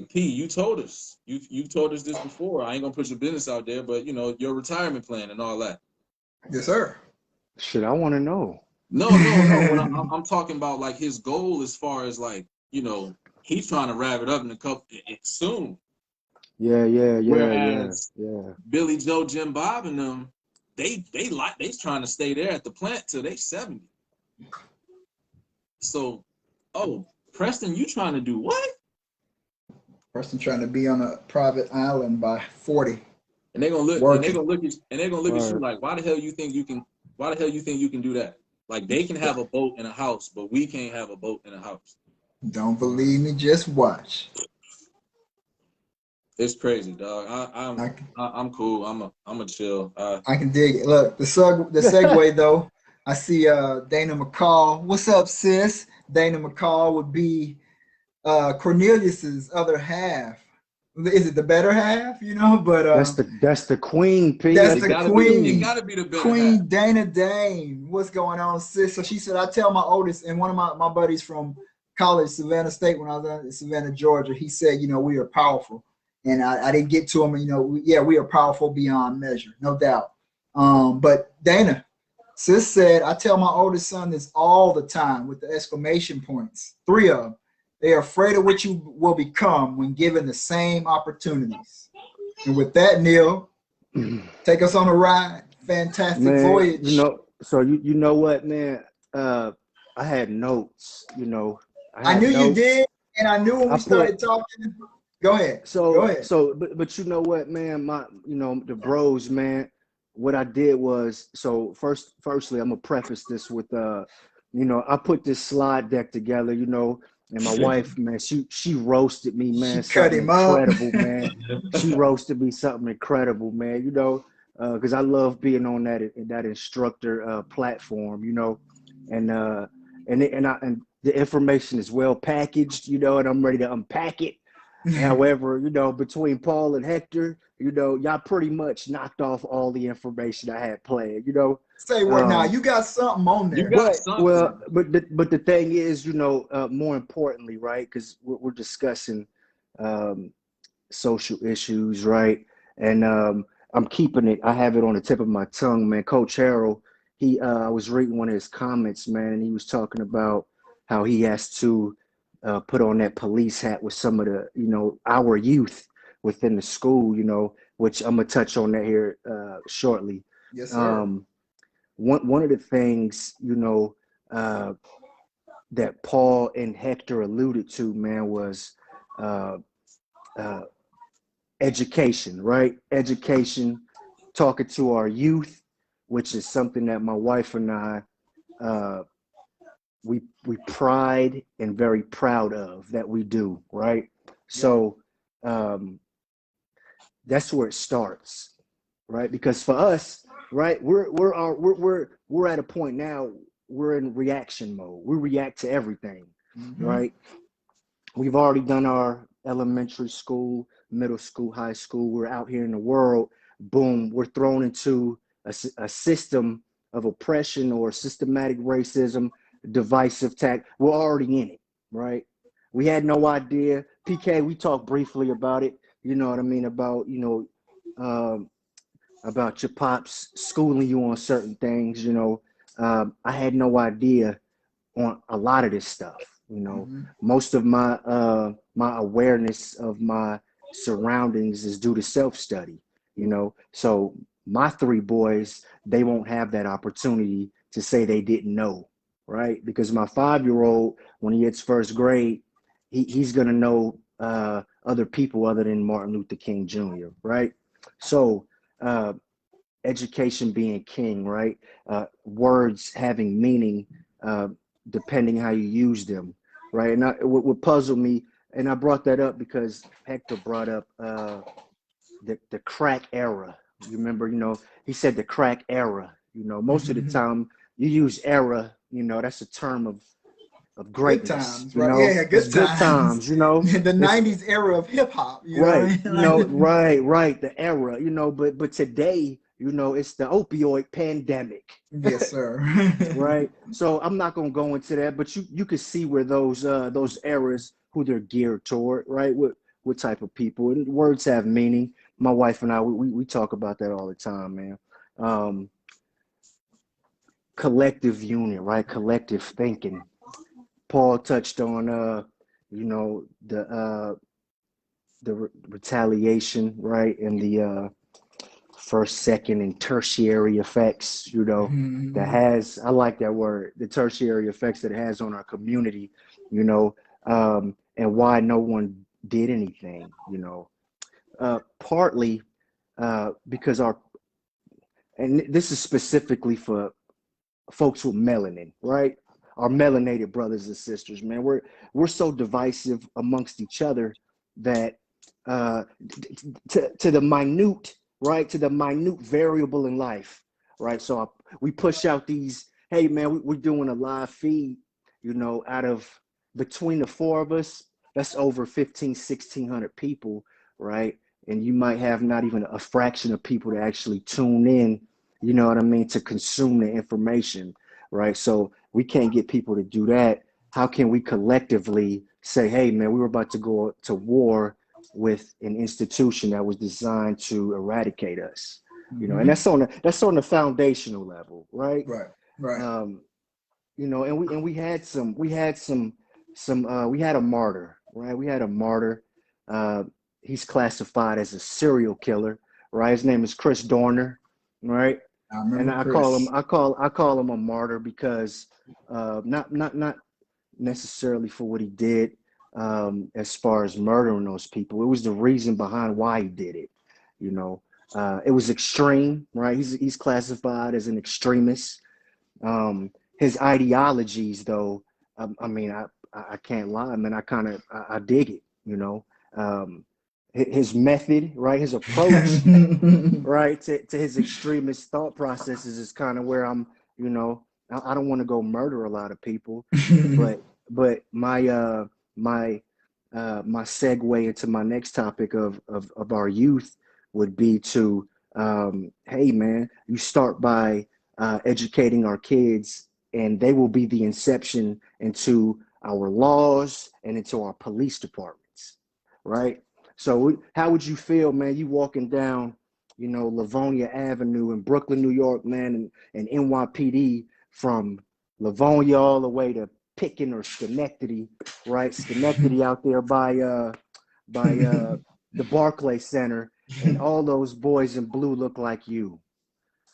P, you told us, you've told us this before. I ain't gonna put your business out there, but your retirement plan and all that. Yes, sir. Shit, I want to know. No. When I'm talking about like his goal as far as like, he's trying to wrap it up in a couple soon. Yeah. Whereas Billy Joe, Jim Bob, and them, they trying to stay there at the plant till they 70. So, Preston, you trying to do what? Preston trying to be on a private island by 40. And they're gonna look Working. and they're gonna look at you like, why the hell you think you can do that? Like they can have a boat in a house, but we can't have a boat in a house. Don't believe me, just watch. It's crazy, dog. I'm cool. I'm a chill. I can dig it. Look, the segue though. I see Dana McCall. What's up, sis? Dana McCall would be Cornelius's other half. Is it the better half? But that's the queen, P. That's the queen. It gotta be the better Queen half. Dana Dane. What's going on, sis? So she said, I tell my oldest and one of my buddies from college, Savannah State, when I was in Savannah, Georgia, he said, we are powerful. And I didn't get to him, we are powerful beyond measure, no doubt. But Dana, sis said, I tell my oldest son this all the time with the exclamation points, 3 of them. They are afraid of what you will become when given the same opportunities. And with that, Neil, take us on a ride. Fantastic voyage. So you know what, man? I had notes. I knew you did, and I knew when we started talking. Go ahead. Go ahead. But you know what, man? The bros, man. What I did was, firstly, I'm gonna preface this with, I put this slide deck together, and my wife, man, she roasted me, man. She cut him incredible, up. Man. She roasted me something incredible, man. Because I love being on that instructor platform, and the information is well packaged, and I'm ready to unpack it. However, between Paul and Hector, y'all pretty much knocked off all the information I had planned, Say what now? You got something on there. But the thing is, more importantly, right? Because we're discussing social issues, right? And I'm keeping it. I have it on the tip of my tongue, man. Coach Harrell, I was reading one of his comments, man, and he was talking about how he has to put on that police hat with some of the, our youth within the school, which I'm gonna touch on that here shortly. Yes, sir. One of the things, that Paul and Hector alluded to, man, was education, right? Education, talking to our youth, which is something that my wife and I, we pride and very proud of that we do, right? Yeah. So that's where it starts, right? Because for us, right, we're at a point now, we're in reaction mode. We react to everything, right? We've already done our elementary school, middle school, high school. We're out here in the world. Boom, we're thrown into a system of oppression or systematic racism, divisive tactics. We're already in it, right? We had no idea. PK, we talked briefly about it. You know what I mean? About, about your pops schooling you on certain things, I had no idea on a lot of this stuff, Most of my my awareness of my surroundings is due to self-study, So my 3 boys, they won't have that opportunity to say they didn't know, right? Because my 5-year-old, when he hits 1st grade, he's gonna know other people other than Martin Luther King Jr., right? So education being king, right? Words having meaning depending how you use them, right? And what puzzled me, and I brought that up because Hector brought up the crack era. You remember, he said the crack era. Most of the time you use era, that's a term of greatness. Good times, right? Yeah, good times. The 90s era of hip hop, right? Right. The era, but today, it's the opioid pandemic. Yes, sir. Right. So I'm not gonna go into that, but you can see where those eras, who they're geared toward, right? What type of people, and words have meaning. My wife and I, we talk about that all the time, man. collective unit, right? Collective thinking. Paul touched on, you know, the retaliation, right, and the first, second, and tertiary effects, you know, that has, I like that word, the tertiary effects that it has on our community, you know, and why no one did anything, you know. Partly because and this is specifically for folks with melanin, right? Our melanated brothers and sisters, man. We're so divisive amongst each other that to the minute, right? To the minute variable in life, right? So we push out these, hey man, we're doing a live feed, you know, out of between the four of us, that's over 1,600 people, right? And you might have not even a fraction of people to actually tune in, you know what I mean, to consume the information, right? So we can't get people to do that. How can we collectively say, hey man, we were about to go to war with an institution that was designed to eradicate us, you know, and that's on the foundational level, right? Right. You know, and we had a martyr, right? We had a martyr. He's classified as a serial killer, right? His name is Chris Dorner, right? I remember And Chris. I call him a martyr because not necessarily for what he did as far as murdering those people. It was the reason behind why he did it. You know, it was extreme, right? He's classified as an extremist. His ideologies, though, I mean, I can't lie, man. I dig it. You know, his method, right? His approach, right, to his extremist thought processes is kind of where I'm. You know, I don't want to go murder a lot of people, but my segue into my next topic of our youth would be to hey man, you start by educating our kids, and they will be the inception into our laws and into our police departments, right? So how would you feel, man, you walking down, you know, Livonia Avenue in Brooklyn, New York, man, and NYPD from Livonia all the way to Picking or Schenectady, right? Schenectady out there by the Barclay Center, and all those boys in blue look like you,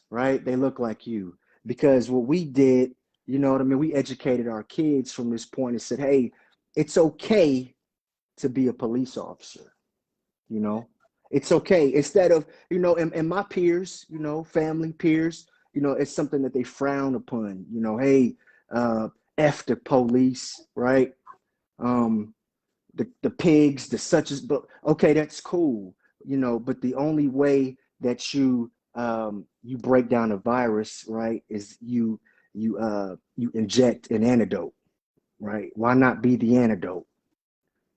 right? They look like you. Because what we did, you know what I mean? We educated our kids from this point and said, hey, it's okay to be a police officer, you know? It's okay. Instead of, you know, and my peers, you know, family peers, you know, it's something that they frown upon, you know, hey, F the police, right? The pigs, the such as, but okay, that's cool, you know, but the only way that you break down a virus, right, is you inject an antidote, right? Why not be the antidote,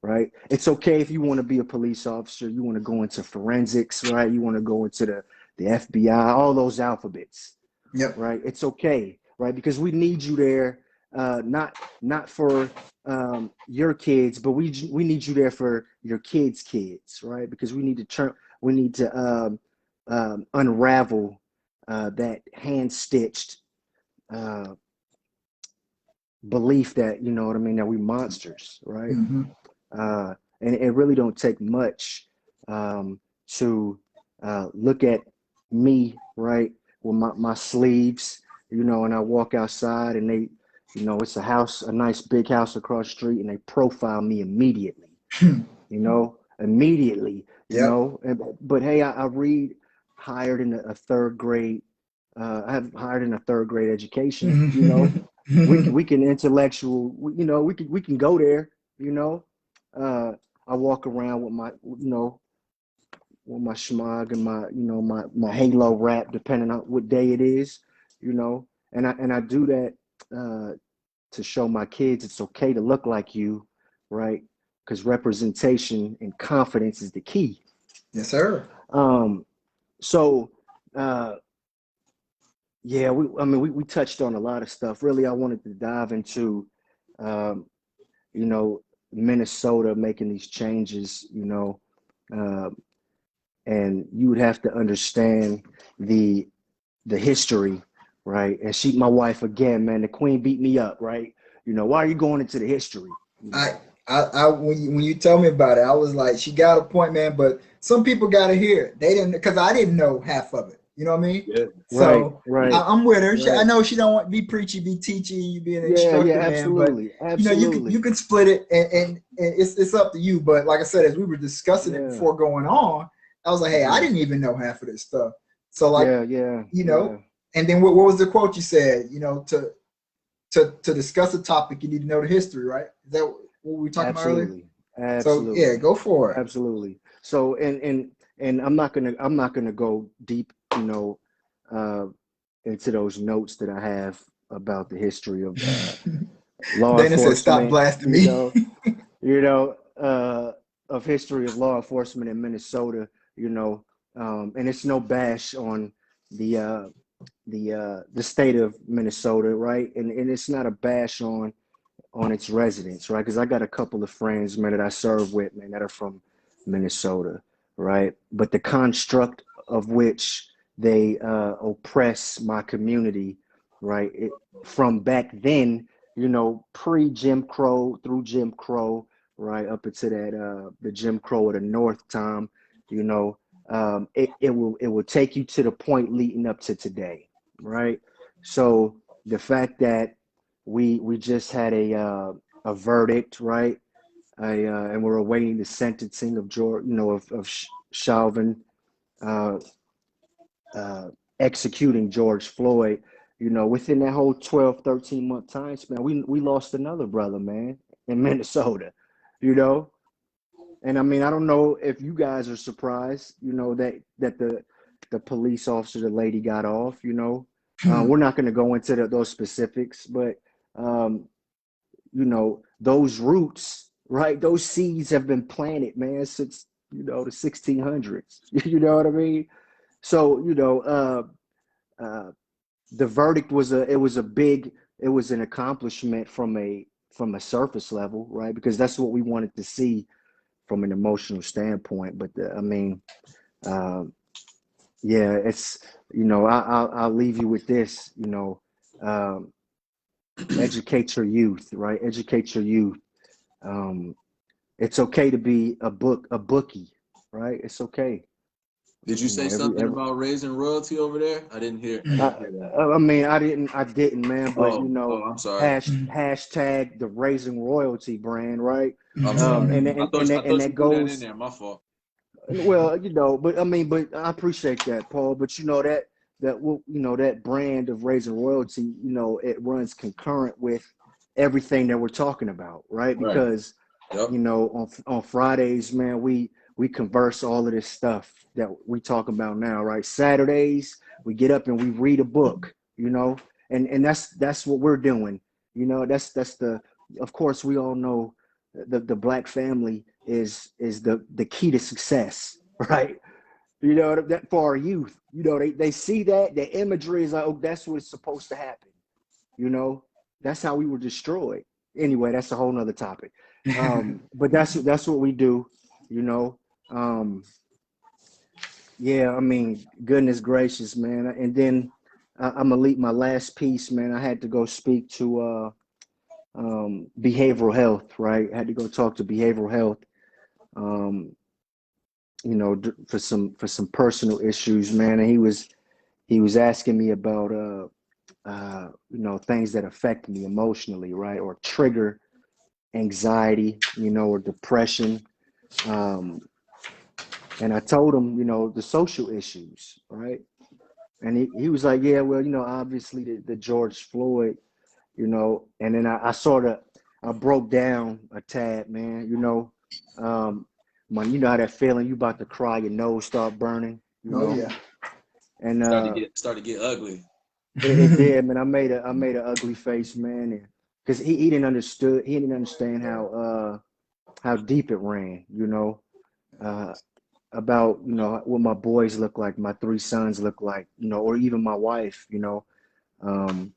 right? It's okay if you want to be a police officer, you want to go into forensics, right? You want to go into the FBI, all those alphabets, Yep. right? It's okay, right? Because we need you there, not for your kids, but we need you there for your kids' kids, right? Because we need to unravel that hand stitched belief that, you know what I mean, that we monsters, right? And it really don't take much to look at me, right, with my sleeves, you know, and I walk outside and they, you know, it's a nice big house across the street, and they profile me immediately, you know, immediately, you Yep. know. But hey, I read hired in a third grade. I have hired in a third grade education, you know. We can intellectual, you know, we can go there, you know. I walk around with my, you know, with my schmog and my, you know, my Halo rap, depending on what day it is, you know, and I do that to show my kids it's okay to look like you, right? Because representation and confidence is the key. Yes, sir. So yeah, we touched on a lot of stuff. Really, I wanted to dive into, you know, Minnesota making these changes, you know, and you would have to understand the history, right? And my wife again, man, the queen beat me up, right? You know, why are you going into the history? You know? When you tell me about it, I was like, she got a point, man. But some people got to hear it. They didn't, because I didn't know half of it. You know what I mean? Yeah. Right, So right, I'm with her. I right. know she don't want to be preachy, be teachy, you be an Yeah, yeah, instructor, man. But absolutely, you know, you absolutely. can split it, and it's up to you. But like I said, as we were discussing it Yeah, before going on, I was like, hey, I yeah, didn't even know half of this stuff. So like, yeah, yeah, you yeah. know, and then what was the quote you said? You know, to discuss a topic, you need to know the history, right? Is that what we were talking about earlier? Absolutely, So yeah, absolutely, go for it. absolutely. So, and I'm not gonna go deep, you know, uh, into those notes that I have about the history of law Dana said, "Stop enforcement, blasting you me." know, you know, of history of law enforcement in Minnesota, you know, and it's no bash on the the state of Minnesota, right? And it's not a bash on its residents, right? Because I got a couple of friends, man, that I serve with, man, that are from Minnesota, right? But the construct of which they oppress my community, right? From back then, you know, pre-Jim Crow through Jim Crow, right, up into that the Jim Crow of the North time, you know, it will take you to the point leading up to today, right? So the fact that we just had a verdict, right? And we're awaiting the sentencing of George, you know, of Chauvin uh, uh, executing George Floyd. You know, within that whole 12, 13-month time span, we lost another brother, man, in Minnesota. You know, and I mean, I don't know if you guys are surprised, you know, that the police officer, the lady got off. You know, we're not going to go into those specifics, but um, you know, those roots, right? Those seeds have been planted, man, since, you know, the 1600s. You know what I mean? So, you know, the verdict was it was an accomplishment from a surface level, right? Because that's what we wanted to see from an emotional standpoint. But I mean, um, yeah, it's, you know, I'll leave you with this, you know, um, educate your youth, right? Educate your youth. Um, it's okay to be a bookie, right? It's okay. Did you You know, say something about raising royalty over there? I didn't hear. I I, didn't hear that. I mean, I didn't, man. But you Oh, know, I'm sorry. hashtag the raising royalty brand, right? I'm sorry. I And thought you that threw that in goes there. My fault. well, you know. But I mean, but I appreciate that, Paul. But you know you know, that brand of raising royalty, you know, it runs concurrent with everything that we're talking about, right? Right. Because Yep. you know, on Fridays, man, we converse all of this stuff that we talk about now, right? Saturdays, we get up and we read a book, you know, and that's what we're doing. You know, that's the, of course, we all know the black family is the key to success, right? You know, that for our youth, you know, they see that the imagery is like, oh, that's what's supposed to happen. You know, that's how we were destroyed. Anyway, that's a whole nother topic. But that's what we do, you know. Um, yeah, I mean, goodness gracious, man. And then I'm gonna leave my last piece, man. I had to go speak to behavioral health, right? I had to go talk to behavioral health, um, you know, for some personal issues, man. And he was asking me about you know, things that affect me emotionally, right, or trigger anxiety, you know, or depression. Um, and I told him, you know, the social issues, right? And he was like, yeah, well, you know, obviously the George Floyd, you know, and then I sort of, I broke down a tad, man, you know, when you know how that feeling, you about to cry, your nose start burning, you Oh know, yeah. and Start to get ugly. it did, man. I made an ugly face, man, and because he didn't understand how deep it ran, you know, uh, about, you know, what my boys look like, my three sons look like, you know, or even my wife, you know, um,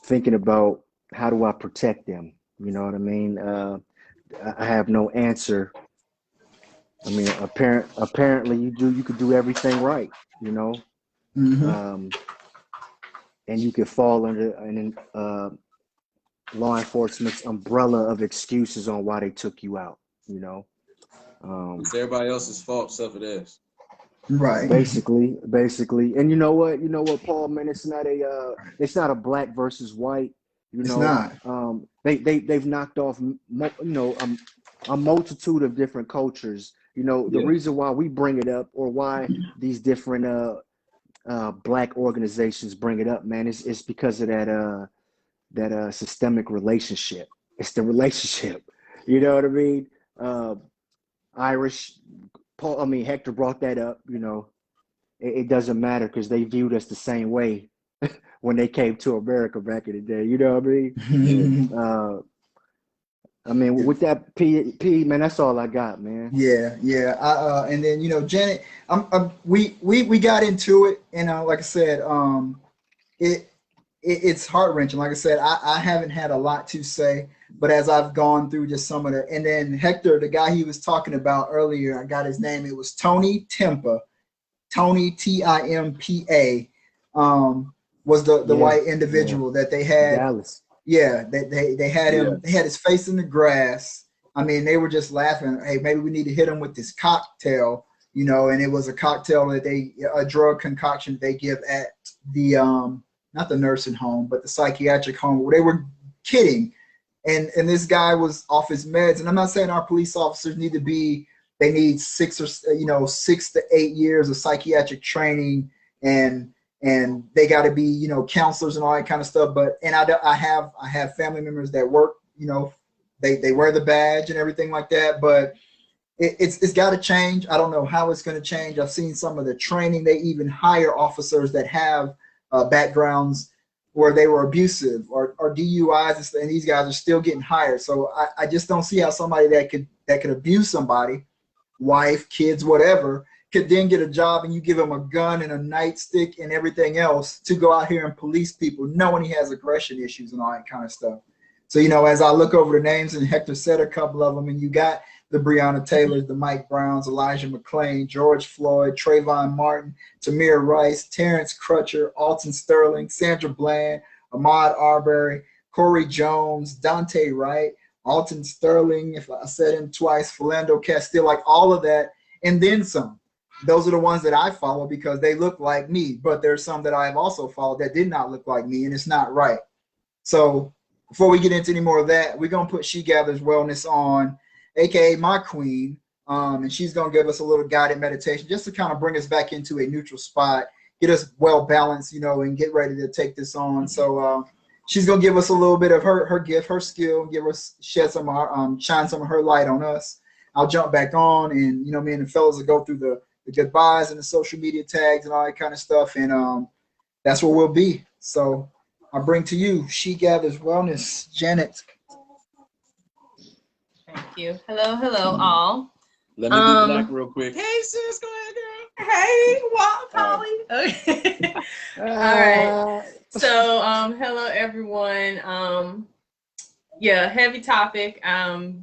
thinking about how do I protect them, you know what I mean? I have no answer. I mean, apparently you could do everything right, you know. Hmm. Um, and you can fall under an law enforcement's umbrella of excuses on why they took you out. You know, It's everybody else's fault except for theirs. Right. basically, and you know what, Paul, man, it's not a black versus white. You It's know, not. they've knocked off a multitude of different cultures. You know, the Yeah. reason why we bring it up, or why these different black organizations bring it up, man, is because of that systemic relationship. It's the relationship. You know what I mean? Irish, Hector brought that up. You know, it doesn't matter because they viewed us the same way when they came to America back in the day. You know what I mean? I mean, with that P, man, that's all I got, man. Yeah. And then Janet, we got into it, and like I said, it's heart wrenching. Like I said, I haven't had a lot to say, but as I've gone through just some of the, and then Hector, the guy he was talking about earlier, I got his name. It was Tony Timpa, Tony Timpa, was the white individual that they had. Dallas. Yeah, they had him. They had his face in the grass. I mean, they were just laughing. Hey, maybe we need to hit him with this cocktail, and it was a cocktail a drug concoction they give at the not the nursing home, but the psychiatric home, where they were kidding. And this guy was off his meds. And I'm not saying our police officers need 6 to 8 years of psychiatric training, and they got to be, counselors and all that kind of stuff. But I have family members that work, they wear the badge and everything like that. But it's got to change. I don't know how it's going to change. I've seen some of the training. They even hire officers that have backgrounds where they were abusive or DUIs, and these guys are still getting hired. So I just don't see how somebody that could abuse somebody, wife, kids, whatever, could then get a job and you give him a gun and a nightstick and everything else to go out here and police people, knowing he has aggression issues and all that kind of stuff. So, as I look over the names, and Hector said a couple of them, and you got the Breonna Taylors, the Mike Browns, Elijah McClain, George Floyd, Trayvon Martin, Tamir Rice, Terrence Crutcher, Alton Sterling, Sandra Bland, Ahmaud Arbery, Corey Jones, Dante Wright, Alton Sterling, if I said him twice, Philando Castile, like all of that, and then some. Those are the ones that I follow because they look like me, but there's some that I have also followed that did not look like me, and it's not right. So before we get into any more of that, we're going to put She Gathers Wellness on, aka my queen, and she's going to give us a little guided meditation just to kind of bring us back into a neutral spot, get us well balanced, and get ready to take this on. So she's going to give us a little bit of her gift, her skill, shine some of her light on us. I'll jump back on, and me and the fellas will go through the goodbyes and the social media tags and all that kind of stuff, and that's where we'll be. So I bring to you She Gathers Wellness, Janet. Thank you. Hello, all. Let me be black real quick. Hey, sis, go ahead, girl. Hey, Polly. Okay. All right. So, hello, everyone. Heavy topic.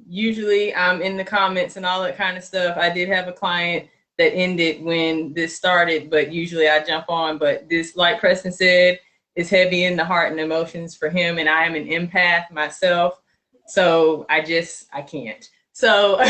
Usually I'm in the comments and all that kind of stuff. I did have a client that ended when this started, but usually I jump on. But this, like Preston said, is heavy in the heart and emotions for him, and I am an empath myself, so I can't. So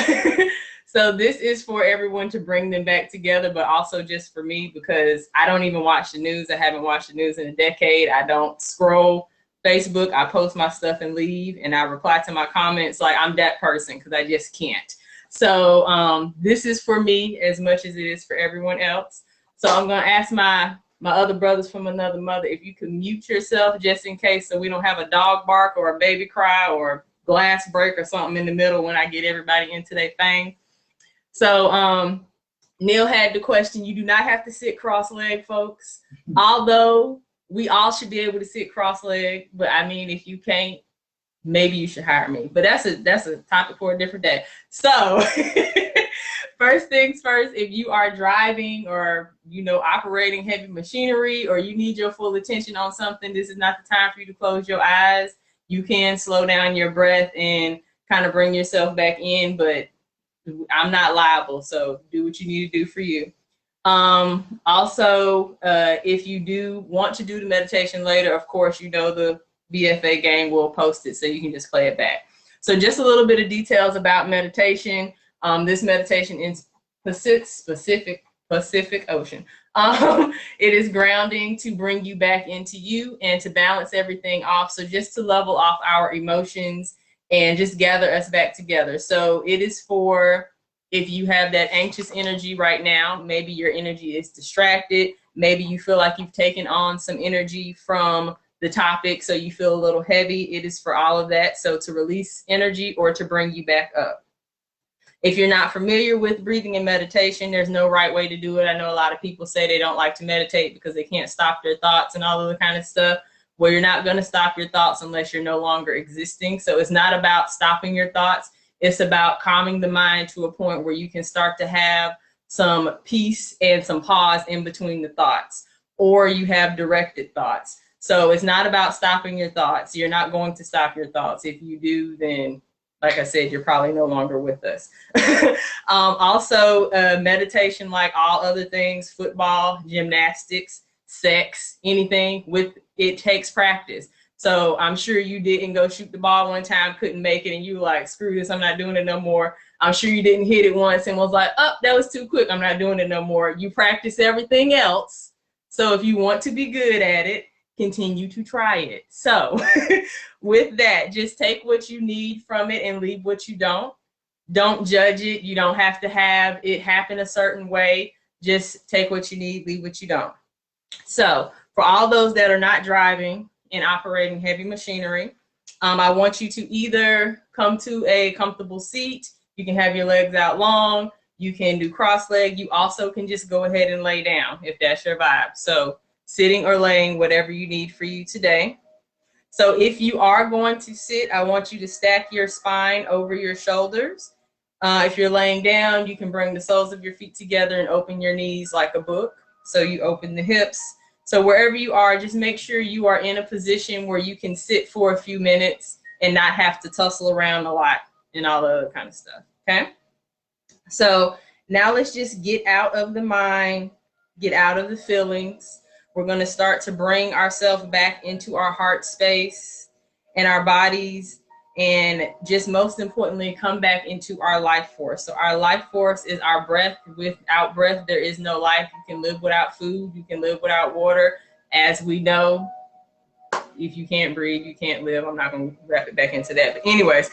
so this is for everyone to bring them back together, but also just for me, because I don't even watch the news. I haven't watched the news in a decade. I don't scroll Facebook. I post my stuff and leave, and I reply to my comments like I'm that person because I just can't. So this is for me as much as it is for everyone else. So I'm going to ask my other brothers from another mother if you can mute yourself just in case, so we don't have a dog bark or a baby cry or glass break or something in the middle when I get everybody into their thing. So Neil had the question. You do not have to sit cross-legged, folks, although we all should be able to sit cross-legged. But I mean, if you can't, maybe you should hire me. But that's a topic for a different day. So first things first, if you are driving or, operating heavy machinery, or you need your full attention on something, this is not the time for you to close your eyes. You can slow down your breath and kind of bring yourself back in, but I'm not liable. So do what you need to do for you. Also, if you do want to do the meditation later, of course, you know the BFA gang will post it so you can just play it back. So just a little bit of details about meditation. This meditation is Pacific Ocean. It is grounding to bring you back into you and to balance everything off. So just to level off our emotions and just gather us back together. So it is for if you have that anxious energy right now, maybe your energy is distracted. Maybe you feel like you've taken on some energy from the topic, so you feel a little heavy. It is for all of that. So to release energy or to bring you back up. If you're not familiar with breathing and meditation, there's no right way to do it. I know a lot of people say they don't like to meditate because they can't stop their thoughts and all of the kind of stuff. Well, you're not going to stop your thoughts unless you're no longer existing. So it's not about stopping your thoughts. It's about calming the mind to a point where you can start to have some peace and some pause in between the thoughts, or you have directed thoughts. So it's not about stopping your thoughts. You're not going to stop your thoughts. If you do, then like I said, you're probably no longer with us. Also, meditation, like all other things, football, gymnastics, sex, anything, with it takes practice. So I'm sure you didn't go shoot the ball one time, couldn't make it, and you were like, screw this, I'm not doing it no more. I'm sure you didn't hit it once and was like, oh, that was too quick, I'm not doing it no more. You practice everything else. So if you want to be good at it, continue to try it. So with that, just take what you need from it and leave what you don't. Don't judge it. You don't have to have it happen a certain way. Just take what you need, leave what you don't. So for all those that are not driving and operating heavy machinery, I want you to either come to a comfortable seat. You can have your legs out long. You can do cross-leg. You also can just go ahead and lay down if that's your vibe. So sitting or laying, whatever you need for you today. So if you are going to sit, I want you to stack your spine over your shoulders. If you're laying down, you can bring the soles of your feet together and open your knees like a book. So you open the hips. So wherever you are, just make sure you are in a position where you can sit for a few minutes and not have to tussle around a lot and all the other kind of stuff, okay? So now let's just get out of the mind, get out of the feelings. We're going to start to bring ourselves back into our heart space and our bodies, and just most importantly, come back into our life force. So our life force is our breath. Without breath, there is no life. You can live without food. You can live without water. As we know, if you can't breathe, you can't live. I'm not going to wrap it back into that. But anyways,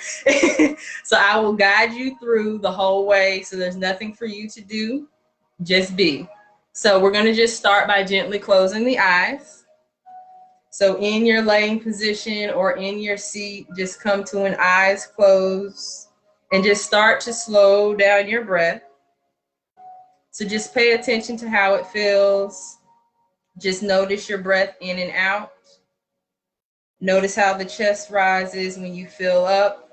so I will guide you through the whole way. So there's nothing for you to do. Just be. So we're going to just start by gently closing the eyes. So in your laying position or in your seat, just come to an eyes closed and just start to slow down your breath. So just pay attention to how it feels. Just notice your breath in and out. Notice how the chest rises when you fill up.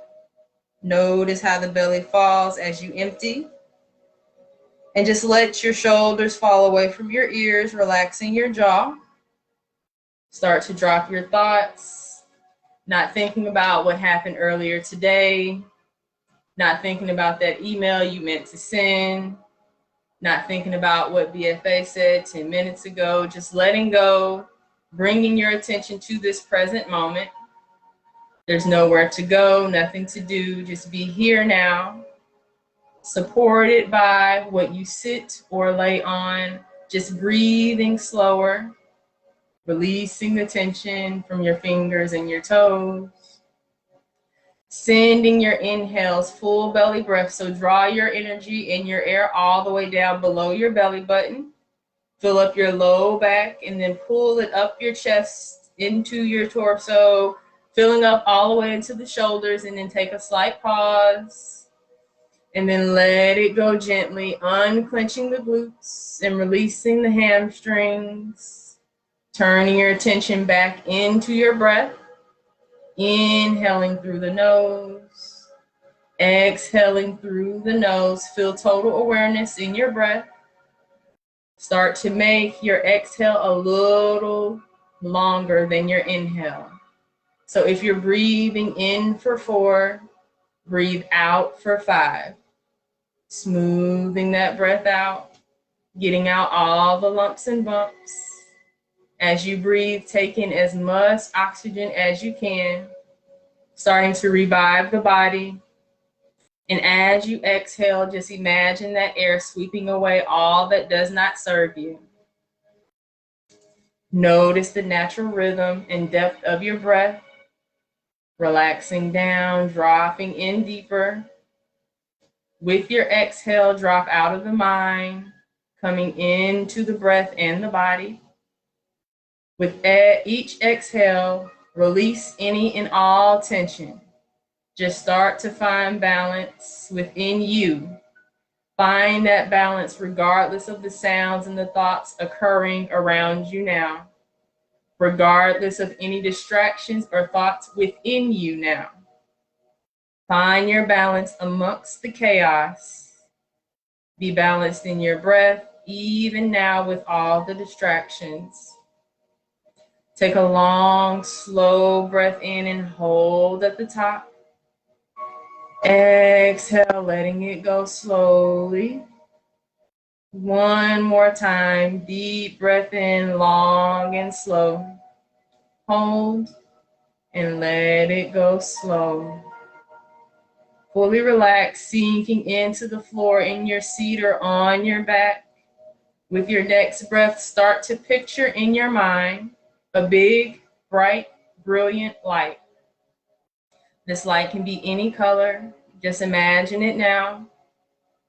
Notice how the belly falls as you empty. And just let your shoulders fall away from your ears, relaxing your jaw. Start to drop your thoughts, not thinking about what happened earlier today, not thinking about that email you meant to send, not thinking about what BFA said 10 minutes ago, just letting go, bringing your attention to this present moment. There's nowhere to go, nothing to do, just be here now. Supported by what you sit or lay on, just breathing slower, releasing the tension from your fingers and your toes. Sending your inhales, full belly breath. So draw your energy and your air all the way down below your belly button. Fill up your low back and then pull it up your chest into your torso, filling up all the way into the shoulders, and then take a slight pause. And then let it go gently, unclenching the glutes and releasing the hamstrings. Turning your attention back into your breath. Inhaling through the nose. Exhaling through the nose. Feel total awareness in your breath. Start to make your exhale a little longer than your inhale. So if you're breathing in for 4, breathe out for 5. Smoothing that breath out, getting out all the lumps and bumps. As you breathe, take in as much oxygen as you can, starting to revive the body. And as you exhale, just imagine that air sweeping away all that does not serve you. Notice the natural rhythm and depth of your breath, relaxing down, dropping in deeper. With your exhale, drop out of the mind, coming into the breath and the body. With each exhale, release any and all tension. Just start to find balance within you. Find that balance regardless of the sounds and the thoughts occurring around you now, regardless of any distractions or thoughts within you now. Find your balance amongst the chaos. Be balanced in your breath, even now with all the distractions. Take a long, slow breath in and hold at the top. Exhale, letting it go slowly. One more time, deep breath in, long and slow. Hold and let it go slow. Fully relax, sinking into the floor in your seat or on your back. With your next breath, start to picture in your mind a big, bright, brilliant light. This light can be any color. Just imagine it now.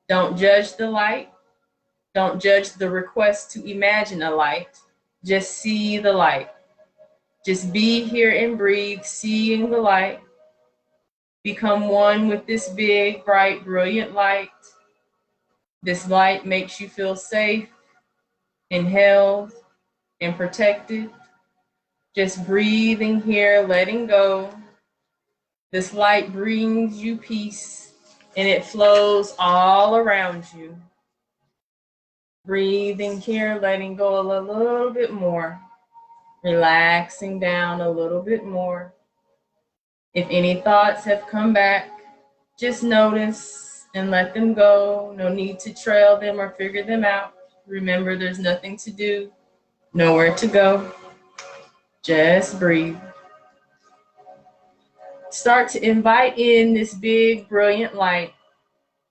Don't judge the light. Don't judge the request to imagine a light. Just see the light. Just be here and breathe, seeing the light. Become one with this big, bright, brilliant light. This light makes you feel safe and held and protected. Just breathing here, letting go. This light brings you peace and it flows all around you. Breathing here, letting go a little bit more. Relaxing down a little bit more. If any thoughts have come back, just notice and let them go. No need to trail them or figure them out. Remember, there's nothing to do, nowhere to go. Just breathe. Start to invite in this big, brilliant light.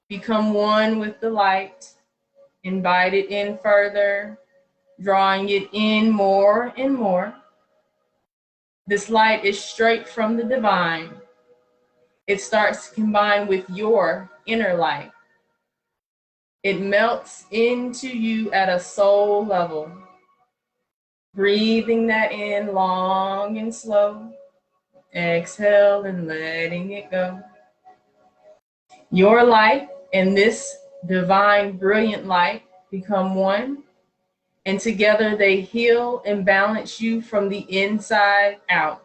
Become one with the light. Invite it in further, drawing it in more and more. This light is straight from the divine. It starts to combine with your inner light. It melts into you at a soul level. Breathing that in long and slow. Exhale and letting it go. Your light and this divine, brilliant light become one, and together they heal and balance you from the inside out.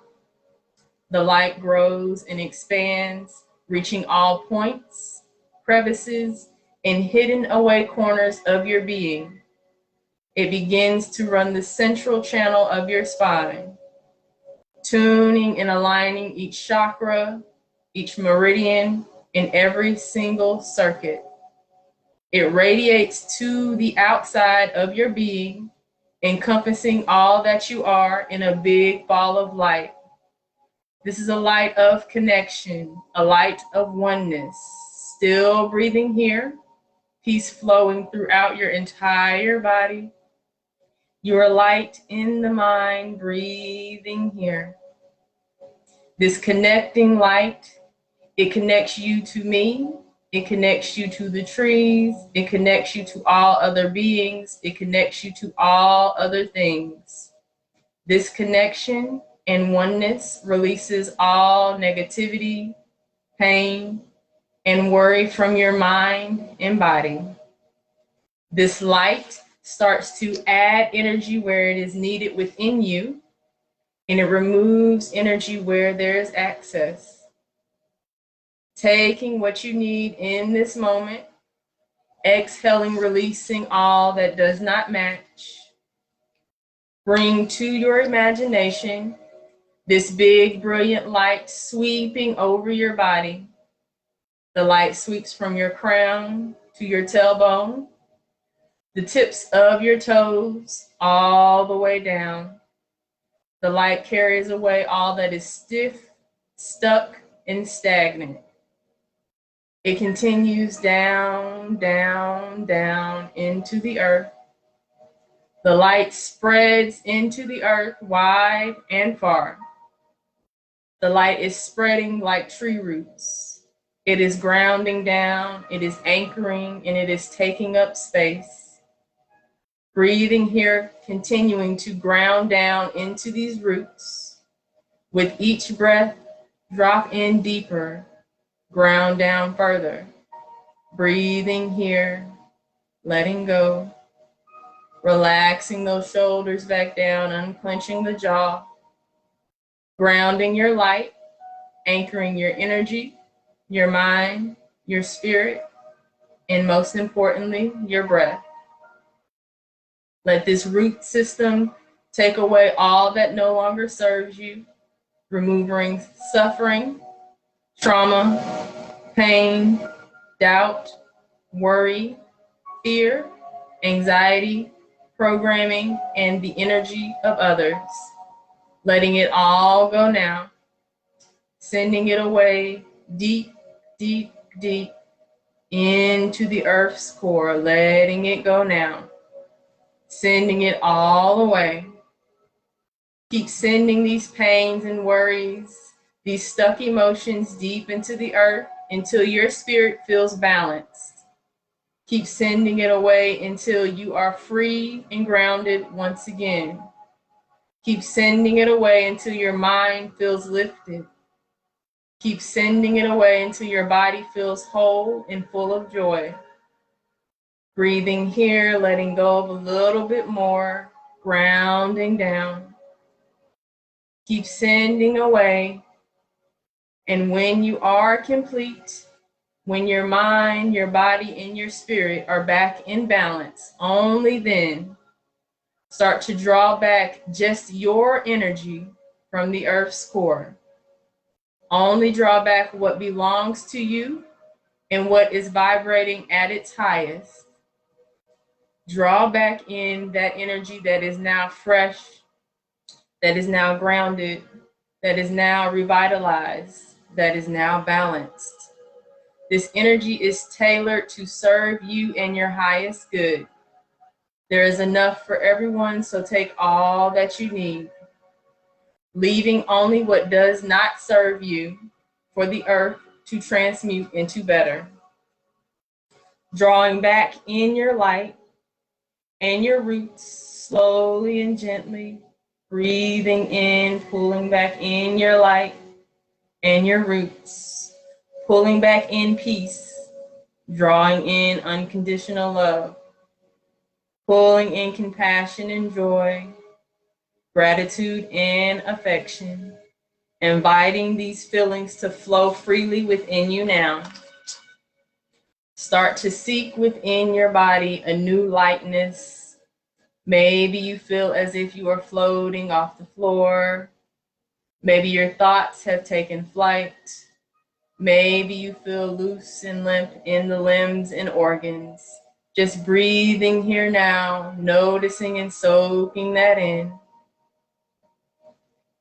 The light grows and expands, reaching all points, crevices, and hidden away corners of your being. It begins to run the central channel of your spine, tuning and aligning each chakra, each meridian, and every single circuit. It radiates to the outside of your being, encompassing all that you are in a big ball of light. This is a light of connection, a light of oneness. Still breathing here, peace flowing throughout your entire body. You are light in the mind, breathing here. This connecting light, it connects you to me. It connects you to the trees. It connects you to all other beings. It connects you to all other things. This connection and oneness releases all negativity, pain, and worry from your mind and body. This light starts to add energy where it is needed within you, and it removes energy where there is access. Taking what you need in this moment, exhaling, releasing all that does not match. Bring to your imagination this big, brilliant light sweeping over your body. The light sweeps from your crown to your tailbone, the tips of your toes all the way down. The light carries away all that is stiff, stuck, and stagnant. It continues down, down, down into the earth. The light spreads into the earth wide and far. The light is spreading like tree roots. It is grounding down, it is anchoring, and it is taking up space. Breathing here, continuing to ground down into these roots. With each breath, drop in deeper, ground down further. Breathing here, letting go. Relaxing those shoulders back down, unclenching the jaw. Grounding your light, anchoring your energy, your mind, your spirit, and most importantly, your breath. Let this root system take away all that no longer serves you, removing suffering, trauma, pain, doubt, worry, fear, anxiety, programming, and the energy of others. Letting it all go now. Sending it away deep, deep, deep into the earth's core. Letting it go now. Sending it all away. Keep sending these pains and worries, these stuck emotions deep into the earth until your spirit feels balanced. Keep sending it away until you are free and grounded once again. Keep sending it away until your mind feels lifted. Keep sending it away until your body feels whole and full of joy. Breathing here, letting go of a little bit more, grounding down. Keep sending away. And when you are complete, when your mind, your body, and your spirit are back in balance, only then start to draw back just your energy from the earth's core. Only draw back what belongs to you and what is vibrating at its highest. Draw back in that energy that is now fresh, that is now grounded, that is now revitalized, that is now balanced. This energy is tailored to serve you and your highest good. There is enough for everyone, so take all that you need, leaving only what does not serve you for the earth to transmute into better. Drawing back in your light and your roots slowly and gently, breathing in, pulling back in your light and your roots. Pulling back in peace, drawing in unconditional love, pulling in compassion and joy, gratitude and affection, inviting these feelings to flow freely within you now. Start to seek within your body a new lightness. Maybe you feel as if you are floating off the floor. Maybe your thoughts have taken flight. Maybe you feel loose and limp in the limbs and organs. Just breathing here now, noticing and soaking that in.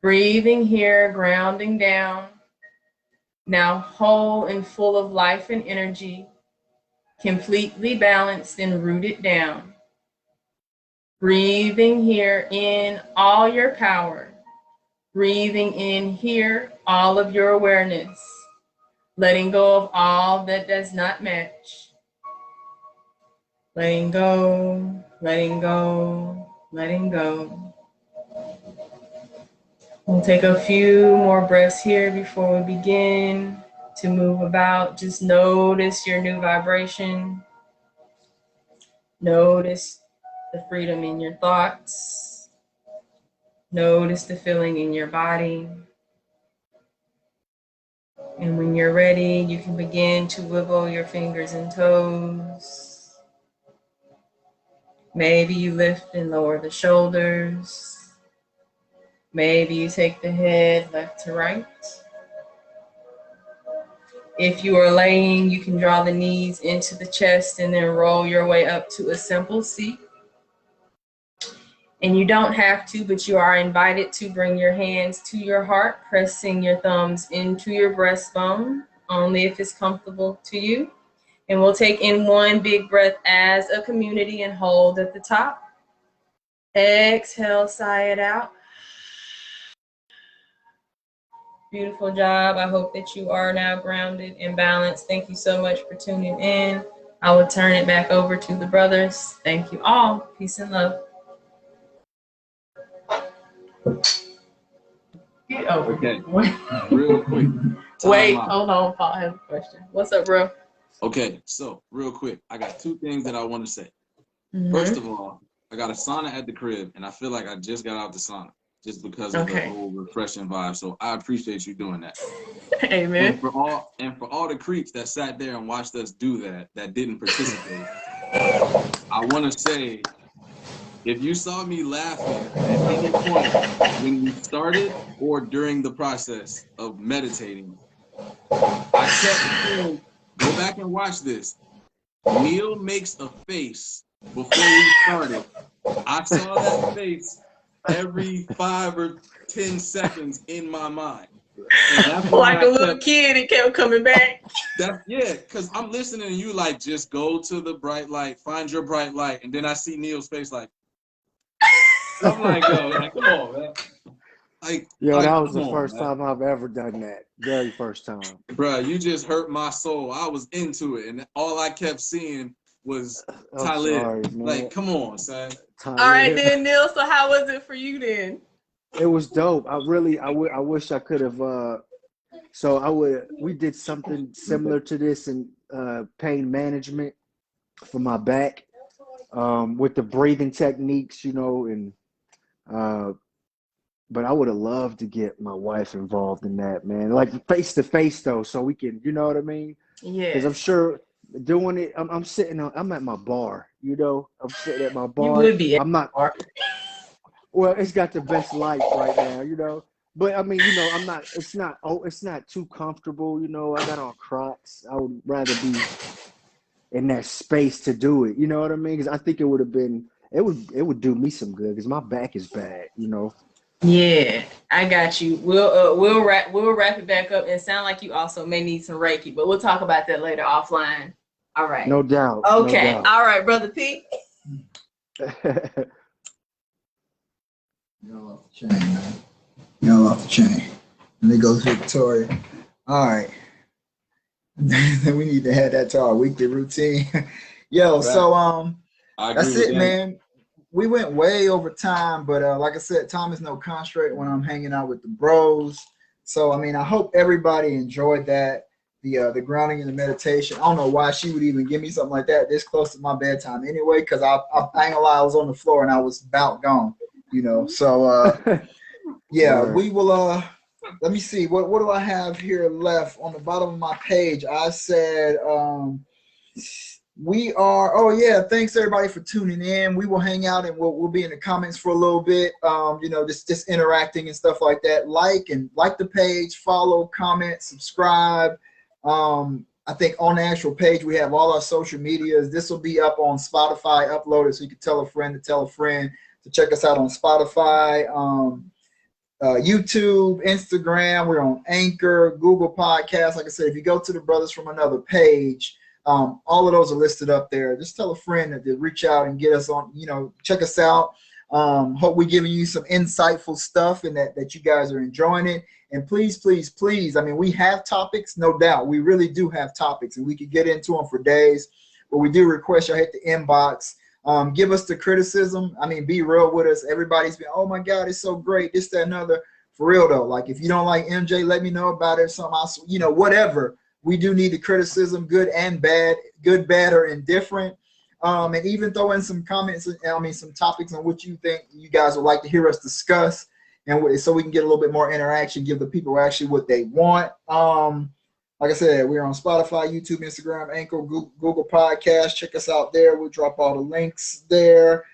Breathing here, grounding down. Now whole and full of life and energy, completely balanced and rooted down. Breathing here in all your power. Breathing in here all of your awareness. Letting go of all that does not match. Letting go, letting go, letting go. We'll take a few more breaths here before we begin to move about. Just notice your new vibration. Notice the freedom in your thoughts. Notice the feeling in your body. And when you're ready, you can begin to wiggle your fingers and toes. Maybe you lift and lower the shoulders. Maybe you take the head left to right. If you are laying, you can draw the knees into the chest and then roll your way up to a simple seat. And you don't have to, but you are invited to bring your hands to your heart, pressing your thumbs into your breastbone, only if it's comfortable to you. And we'll take in one big breath as a community and hold at the top. Exhale, sigh it out. Beautiful job. I hope that you are now grounded and balanced. Thank you so much for tuning in. I will turn it back over to the brothers. Thank you all. Peace and love. Get over. Okay. Real quick. Wait, hold on, Paul. I have a question. What's up, bro? Okay, so real quick, I got two things that I want to say. First of all, I got a sauna at the crib, and I feel like I just got out the sauna just because of the whole refreshing vibe. So I appreciate you doing that. Amen. And for all the creeps that sat there and watched us do that didn't participate, I want to say, if you saw me laughing at any point when we started or during the process of meditating, I kept saying, go back and watch this. Neil makes a face before we started. I saw that face every 5 or 10 seconds in my mind. Like a little kid, it kept coming back. Yeah, because I'm listening and you like, just go to the bright light, find your bright light. And then I see Neil's face like, I'm like, yo, like, come on, man. Like, that was the first time I've ever done that. Very first time. Bruh, you just hurt my soul. I was into it, and all I kept seeing was Talib. Like, come on, son. All right, then, Neil. So how was it for you then? It was dope. I wish I could have. We did something similar to this in pain management for my back, with the breathing techniques, and. But I would have loved to get my wife involved in that, man. Like face to face though, so we can, you know what I mean? Yeah. Because I'm sure doing it, I'm at my bar, I'm sitting at my bar. You would be. I'm not. Well, it's got the best light right now, But I mean, I'm not. It's not too comfortable, I got on Crocs. I would rather be in that space to do it. You know what I mean? Because I think it would have been. It would do me some good because my back is bad. Yeah, I got you. We'll wrap it back up. And sound like you also may need some Reiki, but we'll talk about that later offline. All right. No doubt. Okay. No doubt. All right, Brother P. Y'all off the chain, man. Y'all off the chain. And it goes Victoria. All right. We need to add that to our weekly routine. Yo, right. So that's it, man. We went way over time, but like I said, time is no constraint when I'm hanging out with the bros. So, I mean, I hope everybody enjoyed that, the grounding and the meditation. I don't know why she would even give me something like that this close to my bedtime anyway, because I ain't gonna lie, I was on the floor and I was about gone, So, yeah, we will, let me see, what do I have here left on the bottom of my page? I said, we are, thanks everybody for tuning in. We will hang out and we'll be in the comments for a little bit, just interacting and stuff like that. Like the page, follow, comment, subscribe. I think on the actual page, we have all our social medias. This will be up on Spotify, uploaded, so you can tell a friend to check us out on Spotify, YouTube, Instagram. We're on Anchor, Google Podcasts. Like I said, if you go to the Brothers from Another page, all of those are listed up there. Just tell a friend to reach out and get us on, check us out. Hope we're giving you some insightful stuff and that you guys are enjoying it. And please, please, please, I mean, we have topics, no doubt. We really do have topics and we could get into them for days, but we do request y'all hit the inbox. Give us the criticism. I mean, be real with us. Everybody's been, oh my God, it's so great. This, that, and other. For real though, like if you don't like MJ, let me know about it. Something else, whatever. We do need the criticism, good and bad, good, bad, or indifferent. And even throw in some comments, some topics on what you think you guys would like to hear us discuss. And so we can get a little bit more interaction, give the people actually what they want. Like I said, we're on Spotify, YouTube, Instagram, Anchor, Google Podcasts. Check us out there. We'll drop all the links there.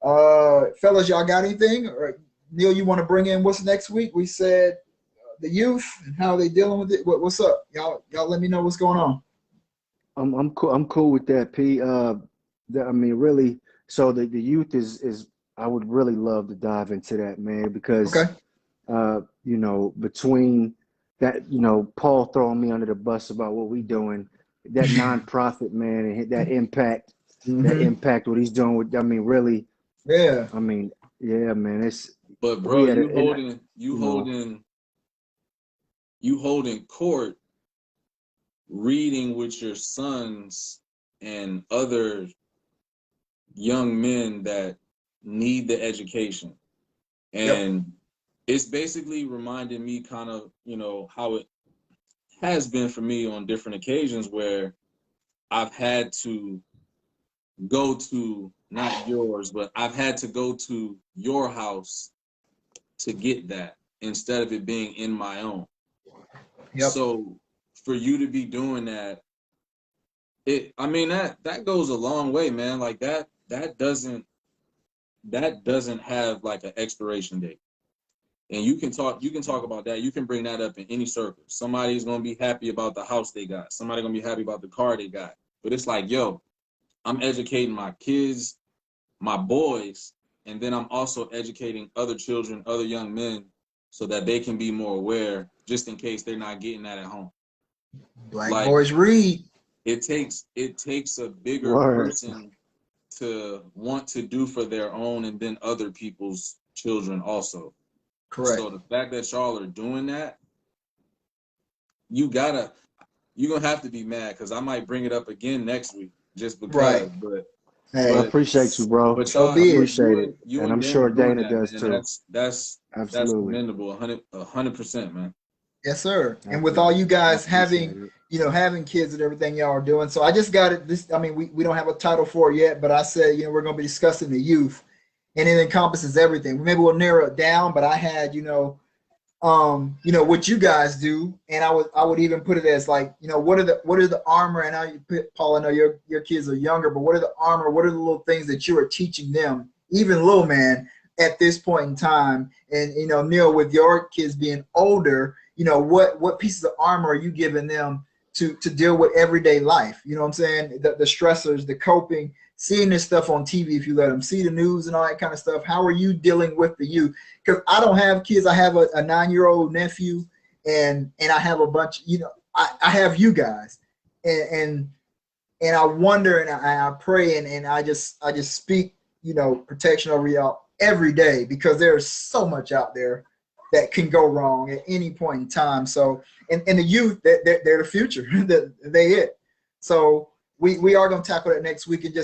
Fellas, y'all got anything? Or Neil, you want to bring in what's next week? We said the youth and how they dealing with it? What's up? Y'all let me know what's going on. I'm cool. I'm cool with that, P. I mean, really. So the youth is. I would really love to dive into that, man, because Okay. you know, between that, you know, Paul throwing me under the bus about what we doing, that nonprofit, man, and that impact, what he's doing with. I mean, really. Yeah. I mean, yeah, man. It's. But bro, you holding court, reading with your sons and other young men that need the education. And it's basically reminding me kind of, you know, how it has been for me on different occasions where I've had to go to, not yours, but I've had to go to your house to get that instead of it being in my own. So for you to be doing that, I mean, that goes a long way, man. Like that doesn't have like an expiration date. And you can talk about that. You can bring that up in any circle. Somebody's gonna be happy about the house they got. Somebody gonna be happy about the car they got. But it's like, yo, I'm educating my kids, my boys, and then I'm also educating other children, other young men, so that they can be more aware, just in case they're not getting that at home. Black boys read. It takes a bigger person to want to do for their own and then other people's children also. Correct. So the fact that y'all are doing that, you're gonna have to be mad, because I might bring it up again next week just because. Right. But hey, I appreciate you, bro. But y'all, I appreciate it, and I'm sure Dana that, does man. too. That's commendable, 100%, man. Yes, sir. And with all you guys having kids and everything y'all are doing. So I just got it. I mean, we don't have a title for it yet, but I said, we're going to be discussing the youth, and it encompasses everything. Maybe we'll narrow it down, but I had, what you guys do. And I would even put it as like, what are the armor? And I Paul, I know your kids are younger, but what are the armor? What are the little things that you are teaching them, even little man, at this point in time? And, Neil, with your kids being older, what pieces of armor are you giving them to deal with everyday life? You know what I'm saying? The stressors, the coping, seeing this stuff on TV, if you let them see the news and all that kind of stuff. How are you dealing with the youth? Because I don't have kids. I have a 9-year-old nephew, and I have a bunch, I have you guys, and I wonder, and I pray, and I just speak, protection over y'all every day, because there's so much out there that can go wrong at any point in time. So, and the youth, they're the future. They it. So we are going to tackle that next week and just